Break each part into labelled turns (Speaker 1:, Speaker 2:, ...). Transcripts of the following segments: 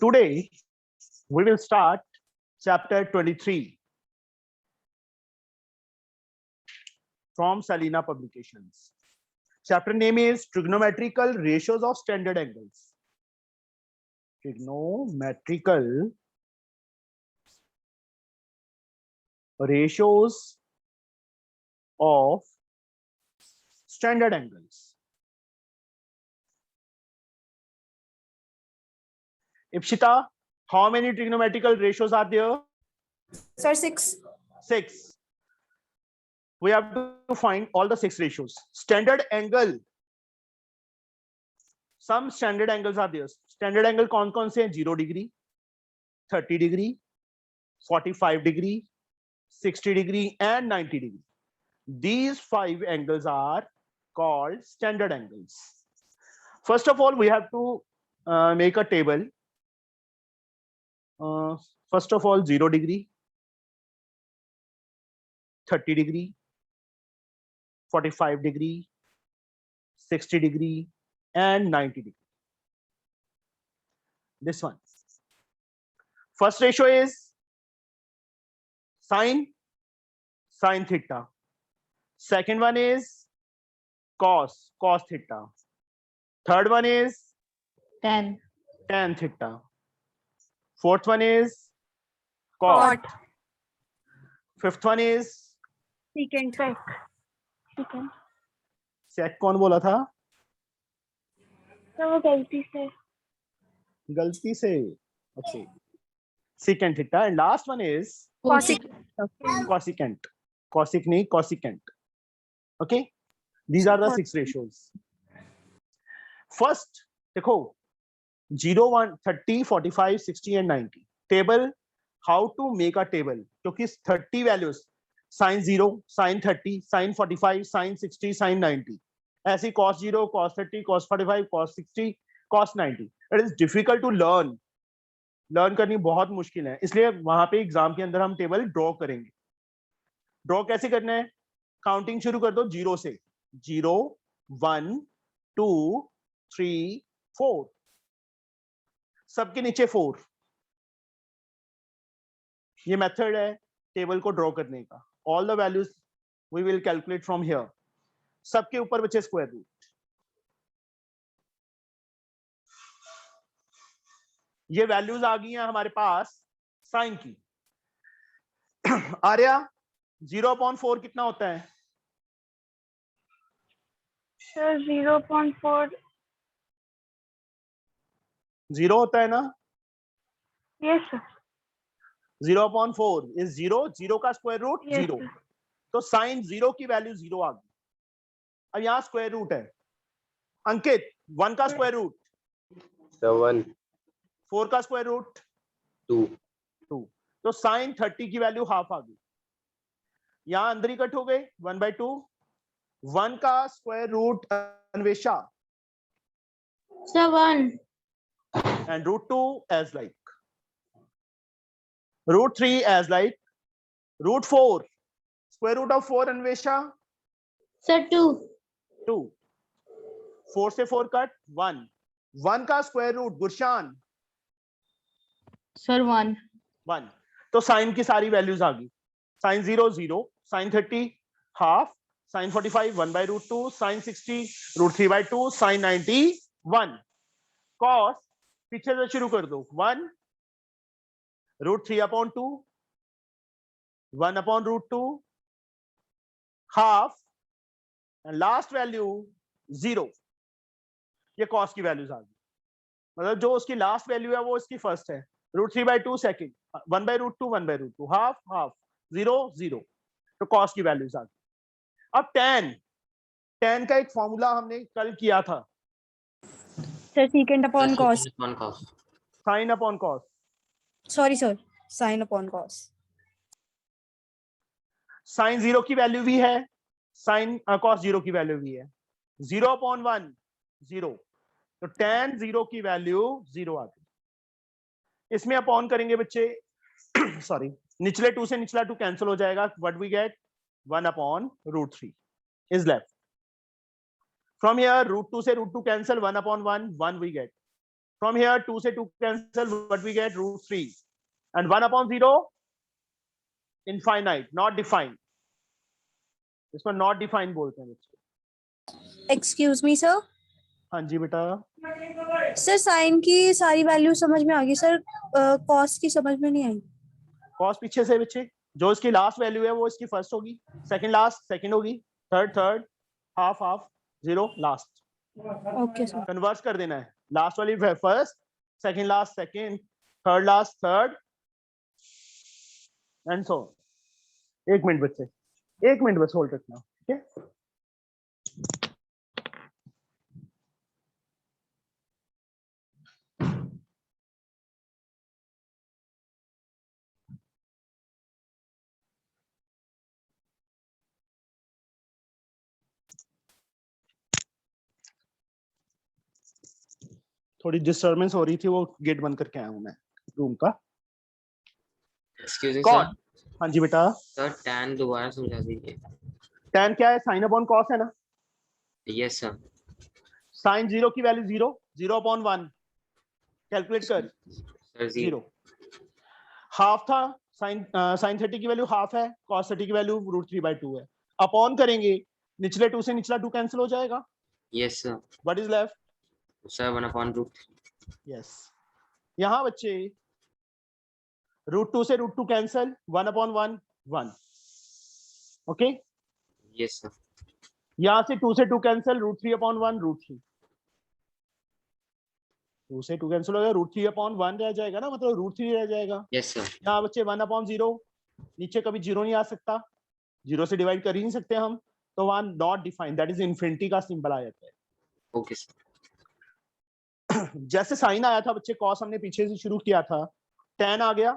Speaker 1: Today we will start chapter 23 from Salina Publications. Chapter name is Trigonometrical Ratios of Standard Angles. Trigonometrical ratios of standard angles. Ipshita, how many trigonometrical ratios are there?
Speaker 2: Sir, 6.
Speaker 1: 6. We have to find all the 6 ratios. Standard angle. Some standard angles are there. Standard angle कौन-कौन से हैं? 0 degree, 30 degree, 45 degree, 60 degree, and 90 degree. These 5 angles are called standard angles. First of all, we have to make a table. First of all, 0 degree, 30 degree, 45 degree, 60 degree, and 90 degree. This one. First ratio is sine theta. Second one is cos theta. Third one is
Speaker 2: tan
Speaker 1: theta. Fourth one is cot. Fifth one is
Speaker 2: secant.
Speaker 1: sec. कौन बोला था?
Speaker 2: तो वो गलती से
Speaker 1: Okay. Secant theta. And last one is cosecant. Cosec नहीं, cosecant. Okay. These are the 6 ratios. First, देखो 0, 1, 30, 45, 60 and 90. Table. How to make a table? क्योंकि 30 values sin 0, sin 30, sin 45, sin 60, sin 90. ऐसी cos 0, cos 30, cos 45, cos 60, cos 90. It is difficult to learn. Learn करनी बहुत मुश्किल है, इसलिए वहां पे एग्जाम के अंदर हम टेबल ड्रॉ करेंगे. ड्रॉ कैसे करना है? काउंटिंग शुरू कर दो 0 से. 0, 1, 2, 3, 4. सबके नीचे 4. ये मेथड है टेबल को ड्रॉ करने का. All the values we will calculate from here. सबके ऊपर बचे स्क्वायर रूट. ये वैल्यूज आ गई हैं हमारे पास साइन की. आर्या 0/4 कितना होता है?
Speaker 2: सर 0.4
Speaker 1: 0 होता है ना?
Speaker 2: Yes sir.
Speaker 1: 0/4 इज 0. 0 का स्क्वायर रूट 0.
Speaker 2: Yes,
Speaker 1: तो साइन 0 की वैल्यू 0 आ गई. अब यहाँ स्क्वायर रूट है. अंकित 1 का स्क्वायर रूट
Speaker 3: 1,
Speaker 1: 4 का स्क्वायर रूट
Speaker 3: 2.
Speaker 1: तो साइन 30 की वैल्यू हाफ आ गई. यहाँ अंदर ही कट हो गए 1/2. 1 का square root Anvesha
Speaker 2: sir 1.
Speaker 1: and √2 as like, √3 as like, √4 square root of 4 Anvesha
Speaker 2: sir 2.
Speaker 1: 4 से 4 कट 1. 1 का स्क्वायर रूट गुरशान
Speaker 2: सर 1.
Speaker 1: तो साइन की सारी वैल्यूज आ गई. Sine 0 0, sine 30 half, sine 45 1/√2, sine 60 √3/2, sine 90 1. Cos पीछे से शुरू कर दो. 1 √3/2, 1/√2 हाफ एंड लास्ट वैल्यू 0. ये कॉस की वैल्यूज आ गई. मतलब जो उसकी लास्ट वैल्यू है वो इसकी फर्स्ट है. √3/2 सेकंड, 1/√2 1/√2 हाफ 0 0. तो कॉस की वैल्यूज आ गई. अब tan का एक फॉर्मूला हमने कल किया था.
Speaker 2: Sir secant upon cos.
Speaker 1: Sine upon cos.
Speaker 2: Sorry sir, sin upon cos.
Speaker 1: Sine 0 की वैल्यू भी है, साइन कॉस 0 की वैल्यू भी है. 0/1 0. तो tan 0 की वैल्यू 0 आ गई. इसमें अपॉन करेंगे बच्चे सॉरी, निचले 2 से निचला 2 कैंसिल हो जाएगा. What we get 1/√3 is left. From here √2 से √2 cancel, 1/1 1 we get. From here 2 से 2 cancel, what we get? root 3 and 1 upon 0 infinite, not defined. इसको not defined बोलते हैं बच्चे।
Speaker 2: Excuse me sir.
Speaker 1: हाँ जी बेटा।
Speaker 2: सर साइन की सारी वैल्यू समझ में आ गई सर, कॉस की समझ में नहीं आई।
Speaker 1: कॉस पीछे से बच्चे, जो इसकी लास्ट वैल्यू है वो इसकी फर्स्ट होगी, सेकंड लास्ट सेकंड होगी, third third, half half, zero last.
Speaker 2: Okay sir.
Speaker 1: Convert कर देना है, लास्ट वाली first, second last second, third last third and so. 1 minute बच्चे, 1 मिनट बस होल्ड रखना, ठीक है। थोड़ी डिस्टर्बेंस हो रही थी, वो गेट बंद करके आया हूं मैं रूम का।
Speaker 3: एक्सक्यूज मी
Speaker 1: कौन?
Speaker 3: सर।
Speaker 1: हाँ जी बेटा।
Speaker 3: सर tan दोबारा समझा दीजिए।
Speaker 1: tan क्या है? साइन अपॉन कॉस है ना।
Speaker 3: Yes sir.
Speaker 1: साइन 0 की वैल्यू 0, 0 अपॉन 1 कैलकुलेट कर।
Speaker 3: सर
Speaker 1: 0 हाफ था, साइन साइन 30 की वैल्यू हाफ है, कॉस 30 की वैल्यू रूट 3/2 है। अपॉन करेंगे, निचले 2 से निचला 2 कैंसिल हो जाएगा।
Speaker 3: Yes sir.
Speaker 1: What is left?
Speaker 3: Sir 1/√3।
Speaker 1: Yes. यहां बच्चे रूट 2 से root 2 cancel, 1 upon 1 1। Okay.
Speaker 3: Yes sir.
Speaker 1: यहां से 2 से 2 कैंसिल, रूट 3 अपॉन 1 रूट 3। 2 से 2 कैंसिल हो गया, रूट 3 अपॉन 1 रह जाएगा ना, मतलब रूट 3 रह जाएगा।
Speaker 3: Yes sir.
Speaker 1: यहाँ बच्चे 1 अपॉन 0, नीचे कभी 0 नहीं आ सकता, 0 से डिवाइड कर ही नहीं सकते हम, तो वहां not defined, that is infinity का सिंबल आ जाता है।
Speaker 3: Okay sir.
Speaker 1: जैसे साइन आया था बच्चे, कॉस हमने पीछे से शुरू किया था, tan आ गया,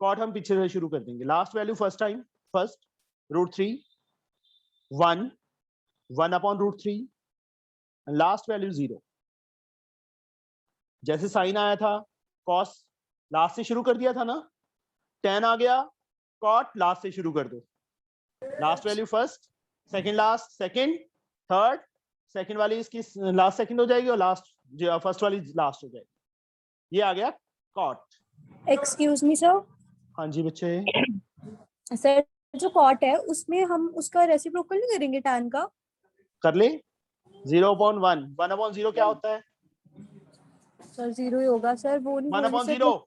Speaker 1: कॉट हम पीछे से शुरू कर देंगे। Last value first time first, root 3 1 1 upon root 3 and last value 0। जैसे साइन आया था, कॉस लास्ट से शुरू कर दिया था ना, tan आ गया, कॉट लास्ट से शुरू कर दो। Last value first, second last second, third, second वाली इसकी लास्ट सेकंड हो जाएगी और लास्ट फर्स्ट वाली लास्ट हो जाएगी। ये आ गया कॉट।
Speaker 2: Excuse me sir.
Speaker 1: हाँ जी बच्चे।
Speaker 2: सर जो कॉट है उसमें हम उसका रेसिप्रोकल नहीं करेंगे tan का?
Speaker 1: कर ले। 0/1 1/0 क्या होता है?
Speaker 2: सर 0 ही होगा सर, वो नहीं
Speaker 1: 1/0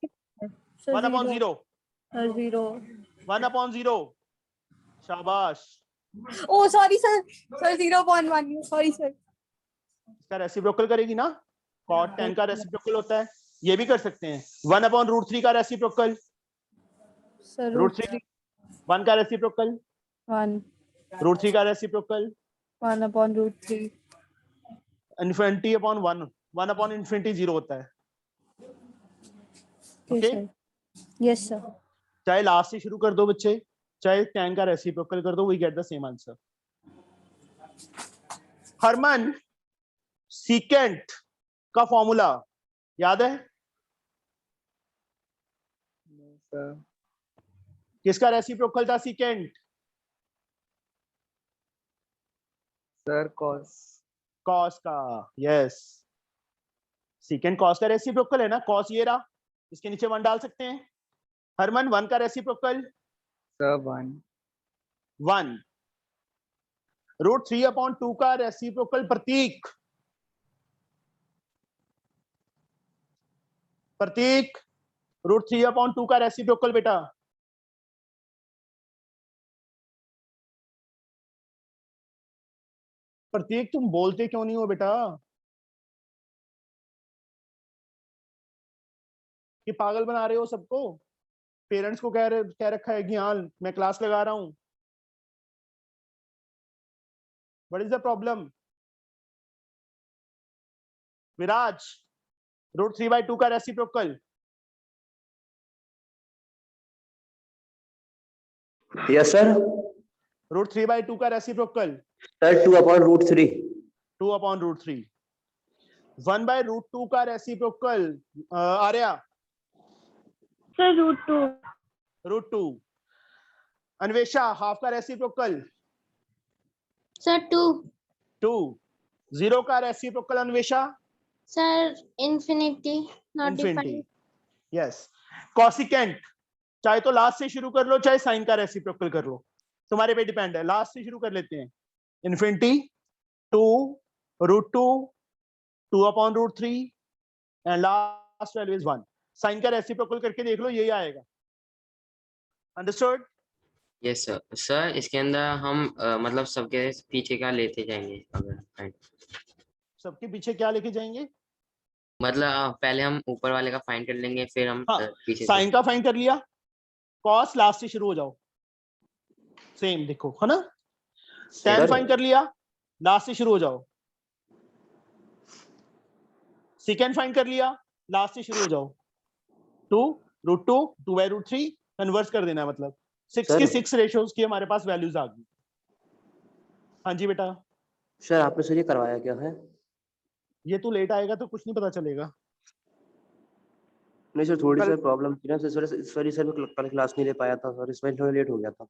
Speaker 2: सर
Speaker 1: 1/0
Speaker 2: सर 0।
Speaker 1: 1/0। शाबाश।
Speaker 2: ओ sorry sir, sir 0.1, sorry sir.
Speaker 1: इसका रेसिप्रोकल करेगी ना, कॉट tan का रेसिप्रोकल होता है। ये भी कर सकते हैं, 1/√3 का रेसिप्रोकल,
Speaker 2: सर
Speaker 1: रूट 3 1 का रेसिप्रोकल,
Speaker 2: 1
Speaker 1: रूट 3 का reciprocal,
Speaker 2: 1/√3।
Speaker 1: Infinity upon 1 1 upon infinity 0 होता है। ओके।
Speaker 2: Yes sir.
Speaker 1: चाहे लास्ट से शुरू कर दो बच्चे, चाहे tan का रेसिप्रोकल कर दो, we get the same answer. Harman, secant का फॉर्मूला याद है? किसका रेसिप्रोकल था सीकेंट?
Speaker 4: Sir cos.
Speaker 1: कॉस का। यस, सीकेंट कॉस का रेसिप्रोकल है ना, कॉस ये रहा, इसके नीचे 1 डाल सकते हैं। हरमन 1 का रेसिप्रोकल?
Speaker 4: सर 1।
Speaker 1: 1। रूट 3/2 का रेसिप्रोकल प्रतीक, प्रतीक रूट 3/2 का रेसिप्रोकल बेटा। प्रतीक तुम बोलते क्यों नहीं हो बेटा? कि पागल बना रहे हो सबको? पेरेंट्स को कह रखा है कि हाँ मैं क्लास लगा रहा हूं। What is the problem? Viraj, root 3/2 का रेसिप्रोकल।
Speaker 5: Yes sir.
Speaker 1: रूट 3/2 का रेसिप्रोकल?
Speaker 5: सर 2/√3।
Speaker 1: 2/√3। 1/√2 का reciprocal Arya?
Speaker 2: Sir √2।
Speaker 1: √2। Anvesha, half का रेसिप्रोकल?
Speaker 2: सर 2।
Speaker 1: 2। 0 का reciprocal Anvesha?
Speaker 6: Sir infinity not
Speaker 1: infinity,
Speaker 6: defined.
Speaker 1: Yes. Cosecant चाहे तो लास्ट से शुरू कर लो, चाहे साइन का रेसिप्रोकल कर लो, तुम्हारे पे डिपेंड है। लास्ट से शुरू कर लेते हैं। Infinity 2 √2 2/√3 and last value is 1। Sine का रेसिप्रोकल करके देख लो, यही आएगा। अंडरस्टूड?
Speaker 3: Yes sir. सर इसके अंदर हम मतलब सबके पीछे का लेते जाएंगे अगर फाइंड,
Speaker 1: सबके पीछे क्या लेके जाएंगे?
Speaker 3: मतलब पहले हम ऊपर वाले का फाइंड कर लेंगे, फिर हम
Speaker 1: हाँ,
Speaker 3: पीछे से।
Speaker 1: साइन का फाइंड कर लिया, कॉस लास्ट से शुरू हो जाओ, सेम देखो है ना। टेन
Speaker 5: सर
Speaker 1: फाइंड कर लिया, लास्ट से शुरू हो जाओ। सेकेंड फाइंड कर लिया, लास्ट से शुरू हो जाओ। 2 √2 2/√3 कन्वर्स कर देना है, मतलब 6
Speaker 5: सर।
Speaker 1: के 6 रेशियोज की हमारे पास वैल्यूज आ गई। हाँ जी बेटा,
Speaker 5: सर आपने सर ये करवाया क्या है?
Speaker 1: ये तू लेट आएगा तो कुछ नहीं पता चलेगा।
Speaker 5: नहीं सर, थोड़ी
Speaker 1: कल-
Speaker 5: सर प्रॉब्लम थी ना सर, सॉरी सर, मैं कल क्लास नहीं ले पाया था सर, इस वजह से थोड़ा लेट हो गया था।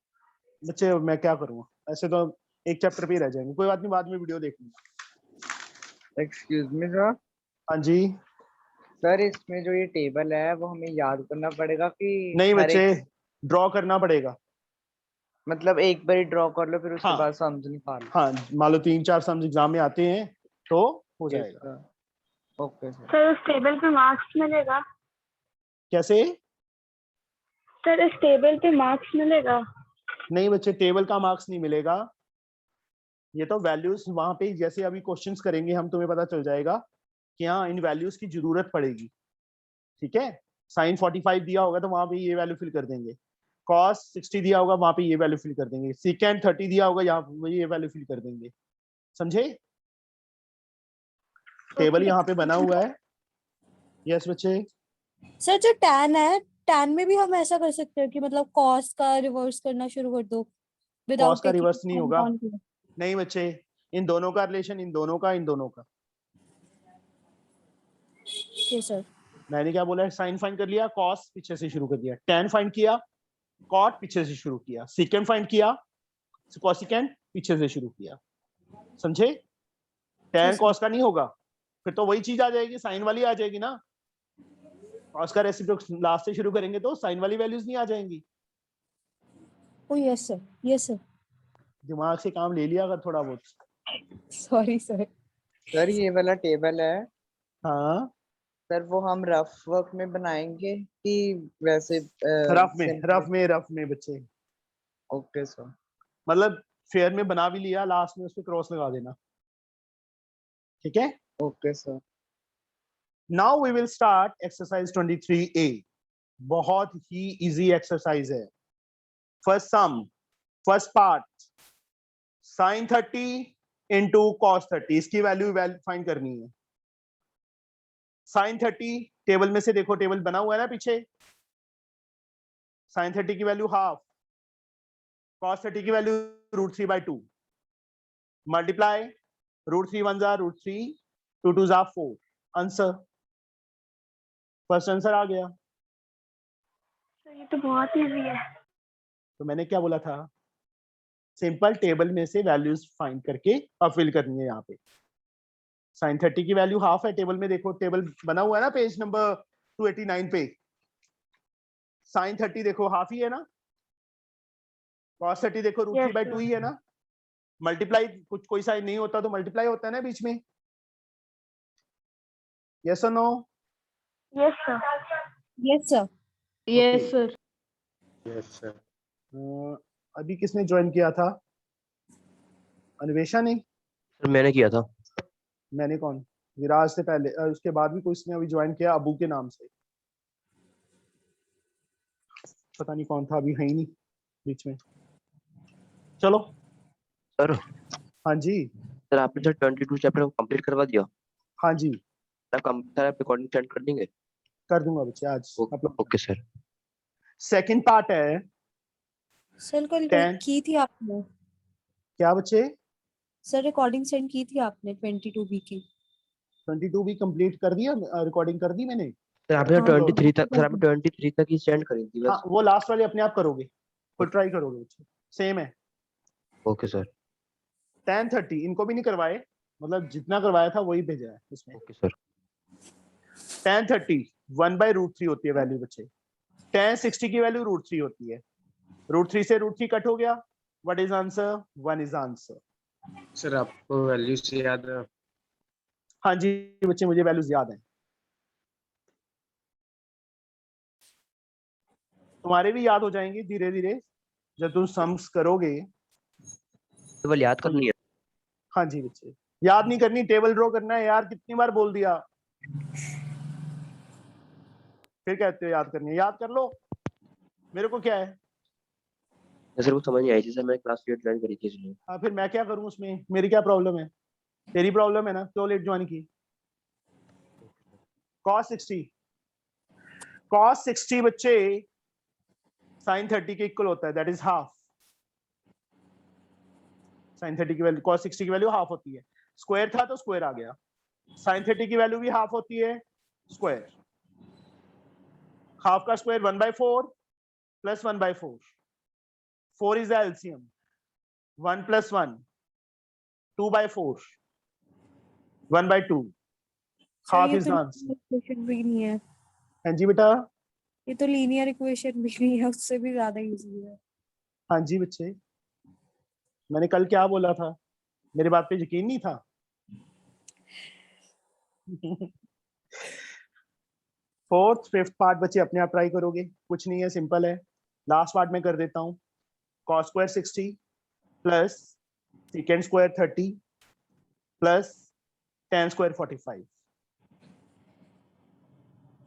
Speaker 1: बच्चे मैं क्या करूँगा, ऐसे तो एक चैप्टर पे ही रह जाएंगे। कोई बात नहीं, बाद में वीडियो देख लूंगा।
Speaker 4: Excuse me sir.
Speaker 1: हाँ जी।
Speaker 4: सर इसमें जो ये टेबल है वो हमें याद करना पड़ेगा कि
Speaker 1: नहीं
Speaker 4: हर
Speaker 1: बच्चे,
Speaker 4: एक,
Speaker 1: ड्रॉ करना पड़ेगा।
Speaker 4: मतलब एक बार ड्रॉ कर लो फिर उसके
Speaker 1: हाँ।
Speaker 4: बाद सम्स निकाल लो।
Speaker 1: हाँ, मान लो 3-4 सम्स एग्जाम में आते हैं तो हो जाएगा।
Speaker 4: Okay sir.
Speaker 6: सर उस टेबल पे मार्क्स मिलेगा?
Speaker 1: कैसे?
Speaker 6: सर इस टेबल पे मार्क्स मिलेगा?
Speaker 1: नहीं बच्चे, टेबल का मार्क्स नहीं मिलेगा। ये तो वैल्यूज वहां पे जैसे अभी क्वेश्चंस करेंगे हम, तुम्हें पता चल जाएगा कि हाँ इन वैल्यूज की जरूरत पड़ेगी। ठीक है, साइन 45 दिया होगा तो वहां पे ये वैल्यू फिल कर देंगे। कॉस 60 दिया होगा, वहां पे ये वैल्यू फिल कर देंगे। सीकेंड 30 दिया होगा, यहाँ पे ये वैल्यू फिल कर देंगे। समझे? टेबल यहाँ पे बना हुआ है। यस बच्चे।
Speaker 2: सर जो tan है, tan में भी हम ऐसा कर सकते हैं कि मतलब cos का रिवर्स करना शुरू कर दो
Speaker 1: कॉस
Speaker 2: विदाउट
Speaker 1: का
Speaker 2: टेकिंग
Speaker 1: रिवर्स नहीं होगा। नहीं बच्चे, इन दोनों का रिलेशन, इन दोनों का।
Speaker 2: जी सर।
Speaker 1: मैंने क्या बोला है, साइन फाइंड कर लिया, कॉस पीछे से शुरू कर दिया, टेन फाइंड किया, कॉट पीछे से शुरू किया, सीकेंड फाइंड किया, कॉसिकेंड पीछे से शुरू किया। समझे? Ten
Speaker 2: sir.
Speaker 1: कॉस का नहीं होगा, फिर तो वही चीज आ जाएगी, साइन वाली आ जाएगी ना। कॉस का रेसिप्रोकल लास्ट से शुरू करेंगे तो साइन वाली वैल्यूज नहीं आ जाएंगी।
Speaker 2: ओ यस सर, यस सर।
Speaker 1: दिमाग से काम ले लिया अगर थोड़ा बहुत।
Speaker 2: Sorry sir.
Speaker 4: सर ये वाला टेबल है
Speaker 1: हाँ,
Speaker 4: सर, वो हम रफ वर्क में बनाएंगे कि वैसे
Speaker 1: रफ में बच्चे,
Speaker 4: ओके सर।
Speaker 1: मतलब फेयर में बना भी लिया, लास्ट में उस पर क्रॉस लगा देना। ठीक है।
Speaker 4: Okay sir.
Speaker 1: Now we will start exercise 23A। बहुत ही इजी एक्सरसाइज है। First sum, first part, sine 30 into cos 30, इसकी वैल्यू फाइंड करनी है। साइन 30 टेबल में से देखो, टेबल बना हुआ है ना पीछे। साइन 30 की वैल्यू हाफ, कॉस 30 की वैल्यू √3/2, मल्टीप्लाई √3 1 जा √3, 2 2 जा 4। आंसर, फर्स्ट आंसर आ गया।
Speaker 6: सर ये तो बहुत इजी है।
Speaker 1: तो मैंने क्या बोला था, सिंपल टेबल में से वैल्यूज फाइंड करके अब फिल करनी है। यहाँ पे साइन 30 की वैल्यू हाफ है, टेबल में देखो, टेबल बना हुआ है ना पेज नंबर 289 पे। साइन 30 देखो हाफ ही है ना, कॉस 30 देखो √3/2 ही है ना। मल्टीप्लाई, कुछ कोई साइन नहीं होता तो मल्टीप्लाई होता है ना बीच में। यस और no?
Speaker 6: Yes sir.
Speaker 2: Yes sir.
Speaker 6: Yes sir.
Speaker 5: Yes sir.
Speaker 1: अभी किसने ज्वाइन किया था? अन्वेषा ने?
Speaker 5: सर मैंने किया था।
Speaker 1: मैंने कौन? विराज से पहले, उसके बाद भी कोई इसने अभी ज्वाइन किया अबू के नाम से। पता नहीं कौन था, अभी है ही नहीं बीच में। चलो।
Speaker 5: सर
Speaker 1: हाँ जी।
Speaker 5: सर आपने सर 22 चैप्टर कंप्लीट करवा दिया?
Speaker 1: हाँ जी,
Speaker 5: सर आप रिकॉर्डिंग सेंड कर देंगे?
Speaker 1: कर दूंगा बच्चे आज upload.
Speaker 5: Okay sir.
Speaker 1: Second part है।
Speaker 2: सर कल
Speaker 1: 10
Speaker 2: की थी आपने?
Speaker 1: क्या बच्चे?
Speaker 2: सर रिकॉर्डिंग सेंड की थी आपने 22B की?
Speaker 1: 22 भी कंप्लीट कर दिया, रिकॉर्डिंग कर दी मैंने।
Speaker 5: सर आपने
Speaker 2: हाँ,
Speaker 5: 23 तक, सर
Speaker 2: हाँ।
Speaker 5: आपने 23 तक ही सेंड करी थी
Speaker 1: हाँ,
Speaker 5: बस।
Speaker 1: वो लास्ट वाले अपने आप करोगे, खुद ट्राई करोगे बच्चे, सेम है।
Speaker 5: Okay sir.
Speaker 1: 10 30 इनको भी नहीं करवाए, मतलब जितना करवाया था वही भेजा है इसमें।
Speaker 5: Okay sir.
Speaker 1: tan 30 1/√3 होती है वैल्यू बच्चे। tan 60 की वैल्यू √3 होती है। √3 से √3 कट हो गया। What is answer? 1 is answer.
Speaker 7: Sir आपको वैल्यूज याद है?
Speaker 1: हाँ जी बच्चे, मुझे वैल्यूज याद है। तुम्हारे भी याद हो जाएंगे धीरे धीरे जब तुम सम्स करोगे।
Speaker 5: टेबल याद करनी है।
Speaker 1: हाँ जी बच्चे, याद नहीं करनी, टेबल ड्रॉ करना है यार, कितनी बार बोल दिया। फिर कहते हो याद करनी है, याद कर लो। मेरे को क्या है?
Speaker 5: सर वो समझ नहीं आई थी सर, मैं क्लास लेट ज्वाइन करी थी इसलिए।
Speaker 1: हाँ फिर मैं क्या करूं उसमें, मेरी क्या प्रॉब्लम है? तेरी प्रॉब्लम है ना, क्यों लेट ज्वाइन की। cos 60 बच्चे sin 30 के इक्वल होता है, दैट इज हाफ। sin 30 की वैल्यू, cos 60 की वैल्यू हाफ होती है। स्क्वायर था तो स्क्वायर आ गया। sin 30 की वैल्यू भी हाफ होती है, स्क्वायर। हाफ का square 1/4 plus 1/4। 4 is the LCM। 1 plus 1 2/4 1/2
Speaker 2: sir
Speaker 1: half
Speaker 2: ये
Speaker 1: is
Speaker 2: तो
Speaker 1: the answer।
Speaker 2: इक्वेशन भी नहीं है,
Speaker 1: हाँ जी बेटा।
Speaker 2: ये तो लीनियर इक्वेशन भी नहीं है, उससे भी ज्यादा इजी है।
Speaker 1: हाँ जी बच्चे, मैंने कल क्या बोला था, मेरी बात पे यकीन नहीं था। फोर्थ फिफ्थ पार्ट बच्चे अपने आप ट्राई करोगे, कुछ नहीं है, सिंपल है। लास्ट पार्ट में कर देता हूँ। cos square 60 plus secant square 30 plus tan square 45।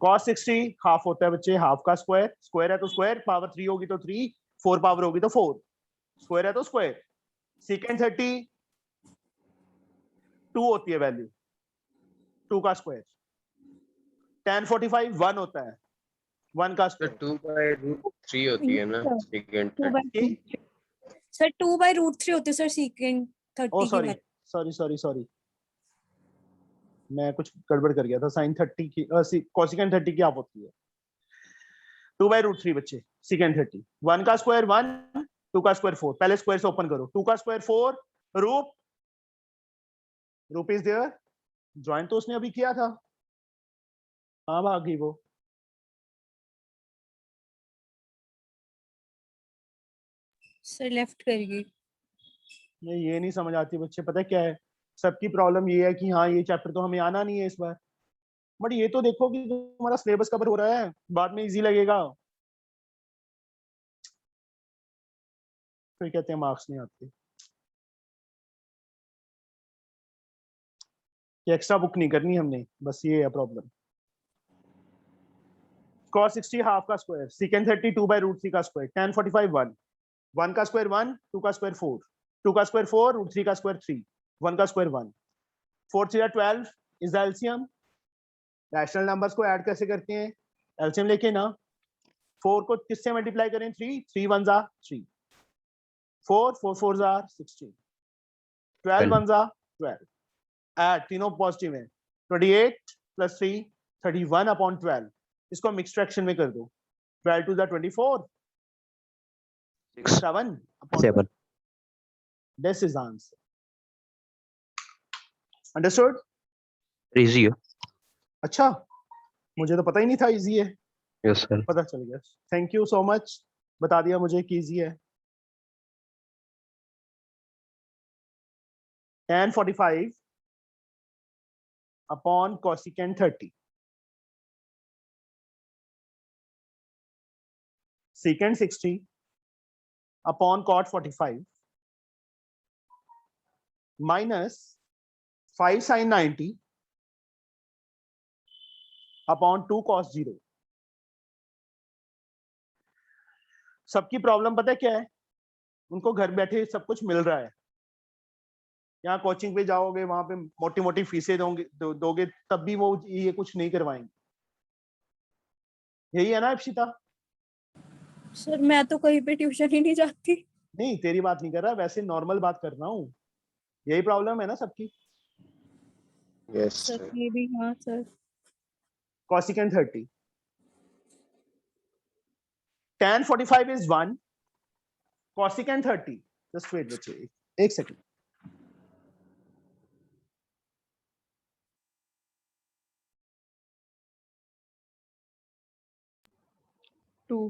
Speaker 1: cos 60 half होता है बच्चे, हाफ का स्क्वायर, स्क्वायर है तो स्क्वायर, पावर 3 होगी तो 3, 4 पावर होगी तो 4, स्क्वायर है तो स्क्वायर। secant 30 2 होती है वैल्यू, 2 का स्क्वायर। tan 45 1 होता है, 1 का
Speaker 7: सर
Speaker 1: स्क्वायर।
Speaker 7: 2/√3 होती है ना सेकंड
Speaker 2: 2/√3 सर 2/√3 होते सर सीकेंट
Speaker 1: ओ
Speaker 2: 30 की
Speaker 1: सॉरी
Speaker 2: वैल्यू।
Speaker 1: सॉरी, मैं कुछ गड़बड़ कर गया था। sin 30 की cosecant 30 की आप होती है 2/√3 बच्चे। secant 30 1 का स्क्वायर 1, 2 का स्क्वायर 4। पहले स्क्वायर से ओपन करो, 2 का स्क्वायर 4, रूप इज देयर। ज्वाइन तो उसने अभी किया था। हाँ भाग गई वो।
Speaker 2: सर लेफ्ट करेगी।
Speaker 1: नहीं ये नहीं समझ आती बच्चे, पता है क्या है, सबकी प्रॉब्लम ये है कि हाँ ये चैप्टर तो हमें आना नहीं है इस बार। बट ये तो देखो कि तुम्हारा सिलेबस कवर हो रहा है, बाद में इजी लगेगा। फिर कहते हैं मार्क्स नहीं आते, कि एक्स्ट्रा बुक नहीं करनी हमने, बस ये है प्रॉब्लम। cos 60 हाफ का स्क्वायर, secant 30 2/√3 का स्क्वायर, tan 45 1, 1 का स्क्वायर 1, 2 का स्क्वायर 4, 2 का स्क्वायर 4, √3 का स्क्वायर 3, 1 का square 1, 4 3 12 is the LCM. Rational numbers को ऐड कैसे करते हैं, एलसीएम लेके ना। 4 को किससे मल्टीप्लाई करें, 3, 3 1 जा 3, 4 4 4 जा 16, 12 1 जा 12, ऐड तीनों पॉजिटिव हैं, 28 + 3 31/12। इसको मिक्स फ्रैक्शन में कर दो, 12 2 = 24, 7/12। This is answer. Understood?
Speaker 5: Easy है।
Speaker 1: अच्छा, मुझे तो पता ही नहीं था इजी है।
Speaker 5: Yes sir.
Speaker 1: पता चल गया, थैंक यू सो मच, बता दिया मुझे कि इजी है। tan 45 upon cosecant 30, secant 60 upon cot 45 minus 5 sin 90 upon 2 cos 0। सबकी प्रॉब्लम पता है क्या है, उनको घर बैठे सब कुछ मिल रहा है। यहाँ कोचिंग पे जाओगे, वहां पे मोटी मोटी फीसें दोगे तब भी वो ये कुछ नहीं करवाएंगे। यही है ना इप्सिता?
Speaker 2: सर मैं तो कहीं पे ट्यूशन ही नहीं जाती।
Speaker 1: नहीं तेरी बात नहीं कर रहा, वैसे नॉर्मल बात कर रहा हूँ। यही प्रॉब्लम है ना सबकी।
Speaker 7: यस
Speaker 2: सर ये भी हाँ sir.
Speaker 1: cosecant 30, tan 45 is 1, cosecant 30, just wait बच्चे एक सेकंड।
Speaker 6: 2.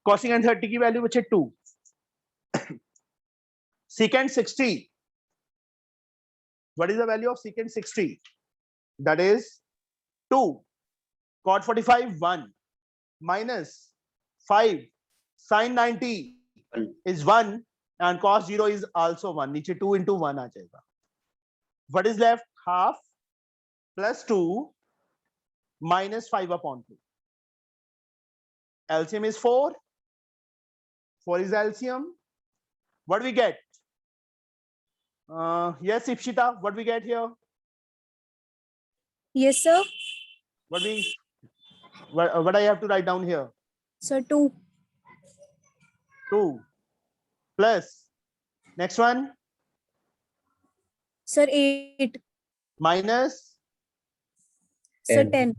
Speaker 1: cosecant 30 की वैल्यू बचे 2. secant 60, what is the value of secant 60? That is 2. cot 45 1 minus 5 sin 90 is 1 and cos 0 is also 1. नीचे 2 into 1 आ जाएगा. What is left? Half plus 2 minus 5 upon 2. LCM is 4. 4 is LCM. What we get? Yes, Ipshita, what we get here?
Speaker 2: Yes, sir.
Speaker 1: What I have to write down here?
Speaker 2: Sir, 2.
Speaker 1: 2 plus next one
Speaker 2: Sir, 8.
Speaker 1: minus
Speaker 2: Sir,
Speaker 4: 10.
Speaker 2: 10.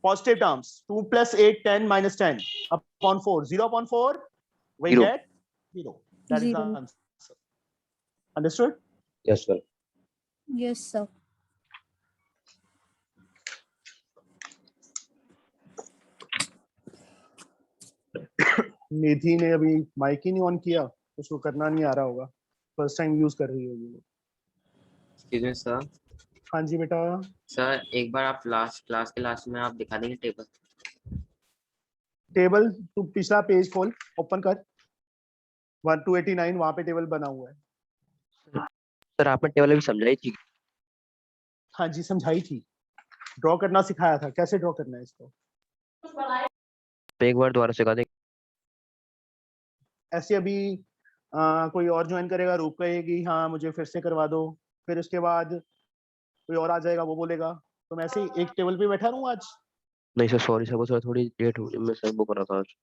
Speaker 1: positive terms. 2 plus 8, 10 minus 10 upon 4. 0 upon 4, we
Speaker 7: Zero.
Speaker 1: get 0. That is the
Speaker 2: Zero.
Speaker 1: answer. Understood?
Speaker 7: Yes, sir.
Speaker 2: Yes, sir.
Speaker 1: निधि ने अभी mic ही नहीं on किया, उसको करना नहीं आ रहा होगा, first time use कर रही होगी वो.
Speaker 3: Excuse me sir.
Speaker 1: हाँ जी बेटा.
Speaker 3: सर एक बार आप क्लास के लास्ट में आप दिखा देंगे टेबल.
Speaker 1: टेबल तू पिछला पेज खोल, ओपन कर. 1289 वहां पे टेबल बना हुआ है.
Speaker 5: सर आपने टेबल अभी समझाई थी.
Speaker 1: हाँ जी समझाई थी, ड्रॉ करना सिखाया था, कैसे ड्रॉ करना है इसको.
Speaker 5: तो एक बार दोबारा सिखा दें.
Speaker 1: ऐसे अभी कोई और ज्वाइन करेगा, रूप कहेगी हाँ मुझे फिर से करवा दो, फिर उसके बाद कोई और आ जाएगा वो बोलेगा, तो मैं ऐसे ही एक टेबल पे बैठा रहूं आज.
Speaker 5: नहीं सर सॉरी सर, वो सर थोड़ी लेट हो गई, मैं सर वो कर रहा था आज.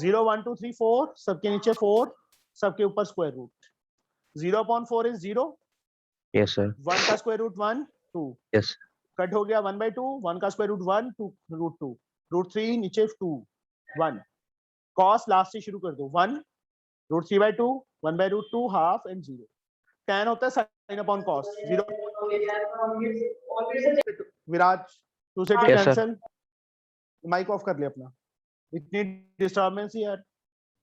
Speaker 1: 0 1 2 3 4 सबके नीचे 4, सबके ऊपर square root. 0 upon 4 is 0.
Speaker 5: Yes sir.
Speaker 1: 1 का स्क्वायर रूट 1 2.
Speaker 5: यस.
Speaker 1: कट हो गया 1/2. 1 का स्क्वायर रूट 1 2 रूट 2. रूट 3 नीचे 2 1. कॉस लास्ट से शुरू कर दो. 1 रूट 3/2 1/√2 हाफ एंड 0. tan होता है sin अपॉन कॉस. 0 विराज 2 से 2
Speaker 5: Yes, sir.
Speaker 1: Cancel. Mike off कर ले अपना, इतनी डिस्टर्बेंस यार.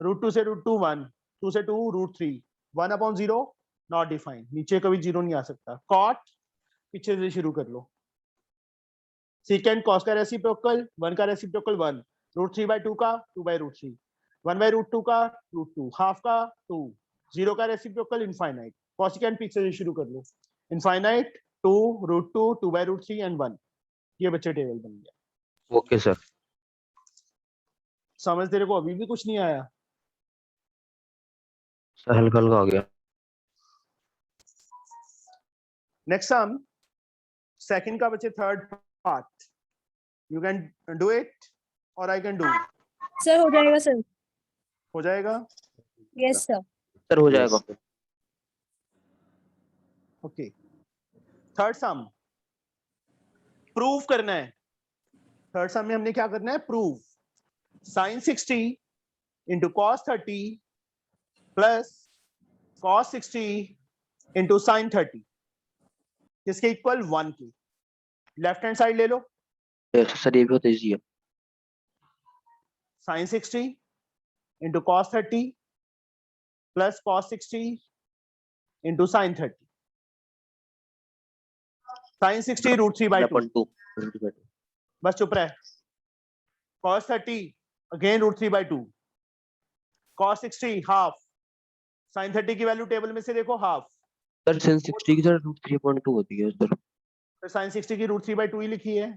Speaker 1: √2 से √2 1, 2 से 2 √3, 1 अपॉन 0 नॉट डिफाइंड. नीचे कभी 0 नहीं आ सकता. कॉट पीछे से शुरू कर लो. सीकेंट कॉस का रेसिप्रोकल 1 का रेसिप्रोकल 1, √3/2 का 2/√3, 1/√2 का √2, हाफ का 2, 0 का रेसिप्रोकल इनफाइनाइट. कॉसिकेंट पीछे से शुरू कर लो. Infinite 2 √2 2/√3 and 1. ये बच्चे टेबल बन गया.
Speaker 5: Okay sir.
Speaker 1: समझ तेरे को अभी भी कुछ नहीं आया?
Speaker 5: सर हल्का हल्का हो गया.
Speaker 1: नेक्स्ट सम सेकंड का बच्चे third part. You can do it और आई कैन डू.
Speaker 2: Sir, हो जाएगा sir.
Speaker 1: हो जाएगा.
Speaker 2: Yes, sir.
Speaker 5: सर हो जाएगा.
Speaker 1: ओके. थर्ड सम प्रूव करना है. थर्ड सम में हमने क्या करना है? Prove. sin 60 into cos 30 plus cos 60 into sin 30 किसके इक्वल? 1 के. लेफ्ट हैंड साइड ले लो.
Speaker 5: यस सर, ये भी बहुत इजी है.
Speaker 1: sin 60 into cos 30 plus cos 60 into sin 30. sin 60 √3/2.
Speaker 5: √3/2.
Speaker 1: बस चुप रहे. cos 30 again √3/2. cos 60 half. sin 30 की वैल्यू टेबल में से देखो हाफ.
Speaker 5: सर sin 60 की सर √3.2 होती है सर.
Speaker 1: तो sin 60 की √3/2 ही लिखी है.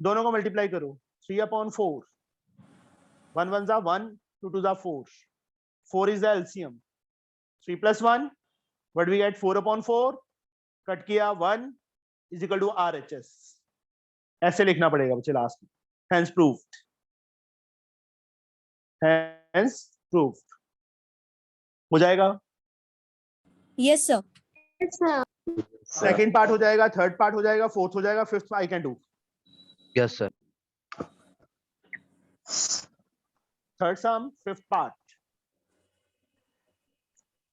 Speaker 1: दोनों को मल्टीप्लाई करो. 3/4. 1 1 जा 1, 2 2 जा 4. 4 is the LCM. 3 plus 1, what we get? 4/4. Cut किया 1 is equal to RHS. ऐसे लिखना पड़ेगा बच्चे लास्ट में. Hence proved. Hence proved. हो जाएगा.
Speaker 2: Yes, sir.
Speaker 1: सेकेंड पार्ट हो जाएगा, थर्ड पार्ट हो जाएगा, फोर्थ हो जाएगा, fifth I can do.
Speaker 5: Yes sir.
Speaker 1: Third sum fifth part.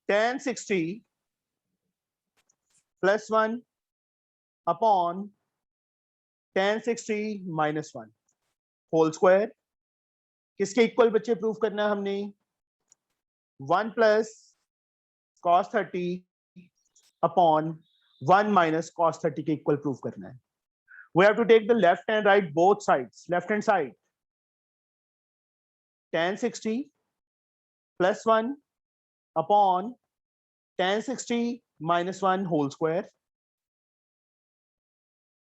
Speaker 1: tan 60 plus 1 upon tan 60 minus 1 whole square. किसके इक्वल बच्चे प्रूव करना है हमने? 1 plus cos 30 upon 1 minus cos 30 के इक्वल प्रूव करना है। We have to take the left and right both sides. Left hand side tan 60 plus 1 upon tan 60 minus 1 whole square.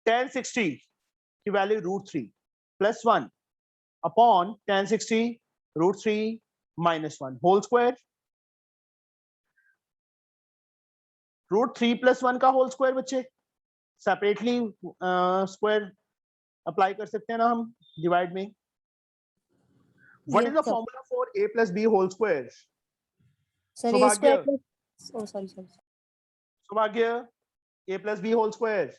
Speaker 1: Tan 60 की value √3 plus 1 upon tan 60 √3 minus 1 whole square. √3 plus 1 का whole square बच्चे separately square apply कर सकते हैं ना हम divide में। What is the
Speaker 2: Yes, sir.
Speaker 1: Formula for a plus b whole square?
Speaker 2: Sir a
Speaker 1: Saubhagya.
Speaker 2: Square plus oh sorry
Speaker 1: Saubhagya, a plus b whole square.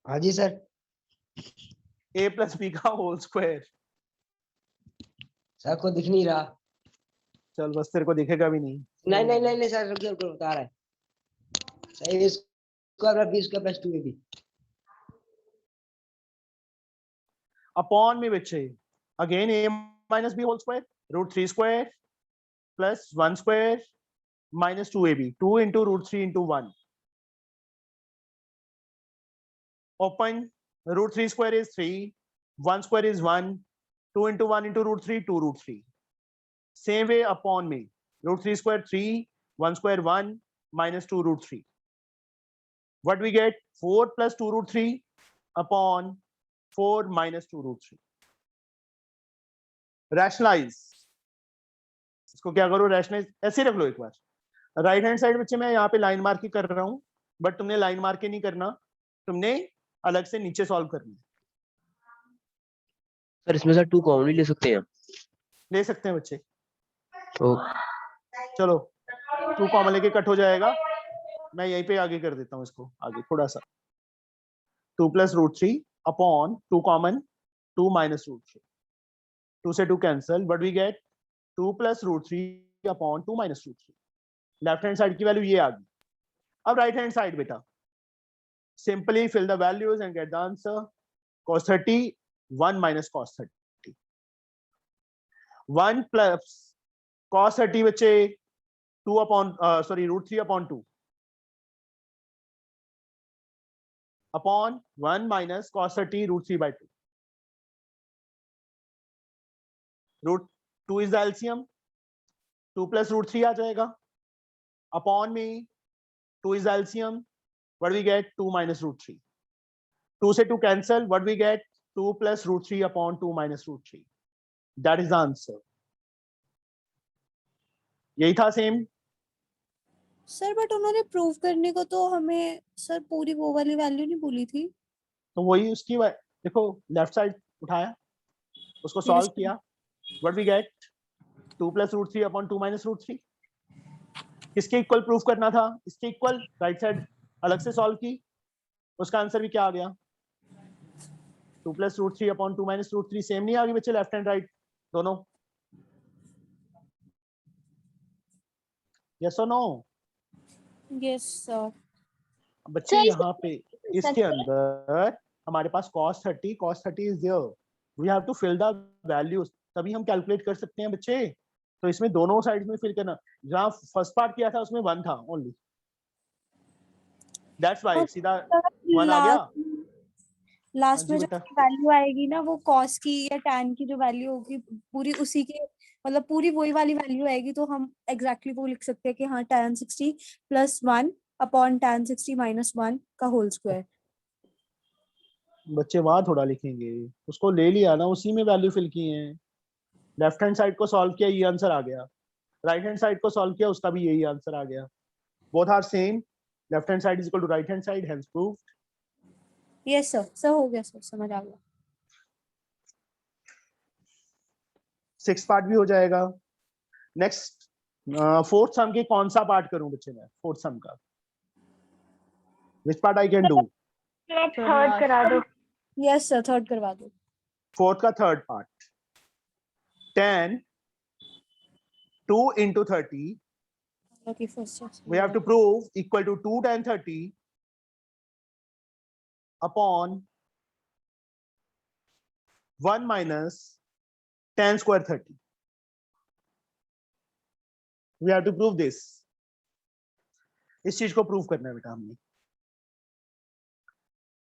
Speaker 8: हाँ जी सर।
Speaker 1: a plus b का whole square.
Speaker 8: Sir को दिख नहीं रहा।
Speaker 1: चल बस तेरे को दिखेगा भी नहीं।
Speaker 8: नहीं सर, रुकिए रुकिए, बता रहा है सर। इसको अब 20 का प्लस 2ab
Speaker 1: अपॉन में बच्चे again a minus b whole square √3 square plus 1 square minus 2ab 2 into √3 into 1 open √3 square is 3 1 square is 1 2 into 1 into √3 2 √3 same way upon me √3 square 3 1 square 1 minus 2 √3 what we get 4 plus 2 √3 upon 4 minus 2 √3 rationalize इसको क्या करो rationalise ऐसे रख लो एक बार right hand side बच्चे मैं यहाँ पे लाइन मार्क ही कर रहा हूँ बट तुमने लाइन मार्क ही नहीं करना तुमने अलग से नीचे सॉल्व करना है
Speaker 5: सर इसमें सर 2 कॉमन ले सकते हैं।
Speaker 1: ले सकते हैं बच्चे
Speaker 5: तो
Speaker 1: चलो 2 कॉमन लेके कट हो जाएगा मैं यहीं पे आगे कर देता हूँ इसको आगे थोड़ा सा 2 plus √3 अपॉन 2 कॉमन 2 minus √3 2 से 2 cancel but we get 2 plus √3 upon 2 minus √3 left hand side की वैल्यू ये आ गई अब राइट हैंड साइड बेटा simply fill the values and get the answer cos 30 1 minus cos 30 1 plus cos 30 बच्चे 2 upon sorry √3 upon 2 upon 1 minus cos 30 √3 by 2 √2 is the LCM 2 plus √3 आ जाएगा upon में 2 is the LCM what we get 2 minus √3 2 से 2 cancel what we get 2 plus √3 upon 2 minus √3 that is the answer यही था same
Speaker 2: sir but उन्होंने prove करने को तो हमें सर पूरी वो वाली वैल्यू नहीं बोली थी।
Speaker 1: तो वही उसकी देखो लेफ्ट साइड उठाया उसको सॉल्व किया what we get 2 plus √3 upon 2 minus √3 किसके इक्वल प्रूफ करना था इसके इक्वल राइट साइड अलग से सॉल्व की उसका आंसर भी क्या आ गया 2 plus √3 upon 2 minus √3 सेम नहीं आ गई बच्चे लेफ्ट एंड राइट दोनों यस और नो
Speaker 2: यस सर।
Speaker 1: बच्चे यहाँ पे इसके अंदर हमारे पास cos 30 is there we have to fill the values तभी हम कैलकुलेट कर सकते हैं बच्चे तो इसमें दोनों साइड में फिल करना जहाँ फर्स्ट पार्ट किया था उसमें 1 था ओनली दैट्स व्हाई सीधा 1 आ गया
Speaker 2: लास्ट में
Speaker 1: हाँ जी
Speaker 2: जो
Speaker 1: बेटा।
Speaker 2: वैल्यू आएगी ना वो कॉस की या टैन की जो वैल्यू होगी पूरी उसी के मतलब पूरी वही वाली वैल्यू आएगी तो हम एग्जैक्टली वो लिख सकते हैं कि हाँ tan 60 plus 1 upon tan 60 minus 1 का होल स्क्वायर।
Speaker 1: बच्चे वहां थोड़ा लिखेंगे उसको ले लिया ना उसी में वैल्यू फिल की है लेफ्ट हैंड साइड को सॉल्व किया ये आंसर आ गया राइट हैंड साइड को सॉल्व किया उसका भी यही आंसर आ गया both are same left hand side is equal to right hand side hence proved
Speaker 2: yes sir हो गया सर समझ आ गया।
Speaker 1: 6 पार्ट भी हो जाएगा नेक्स्ट 4th सम के कौन सा पार्ट करूं बच्चे मैं 4th सम का which part I can do
Speaker 6: third करा दो।
Speaker 2: यस सर थर्ड करवा दो।
Speaker 1: फोर्थ का third part, tan 2 into 30
Speaker 2: Okay, first.
Speaker 1: we have to prove equal to 2 tan 30 upon 1 minus tan square 30. We have to prove this. इस चीज को prove करना है बेटा हमने.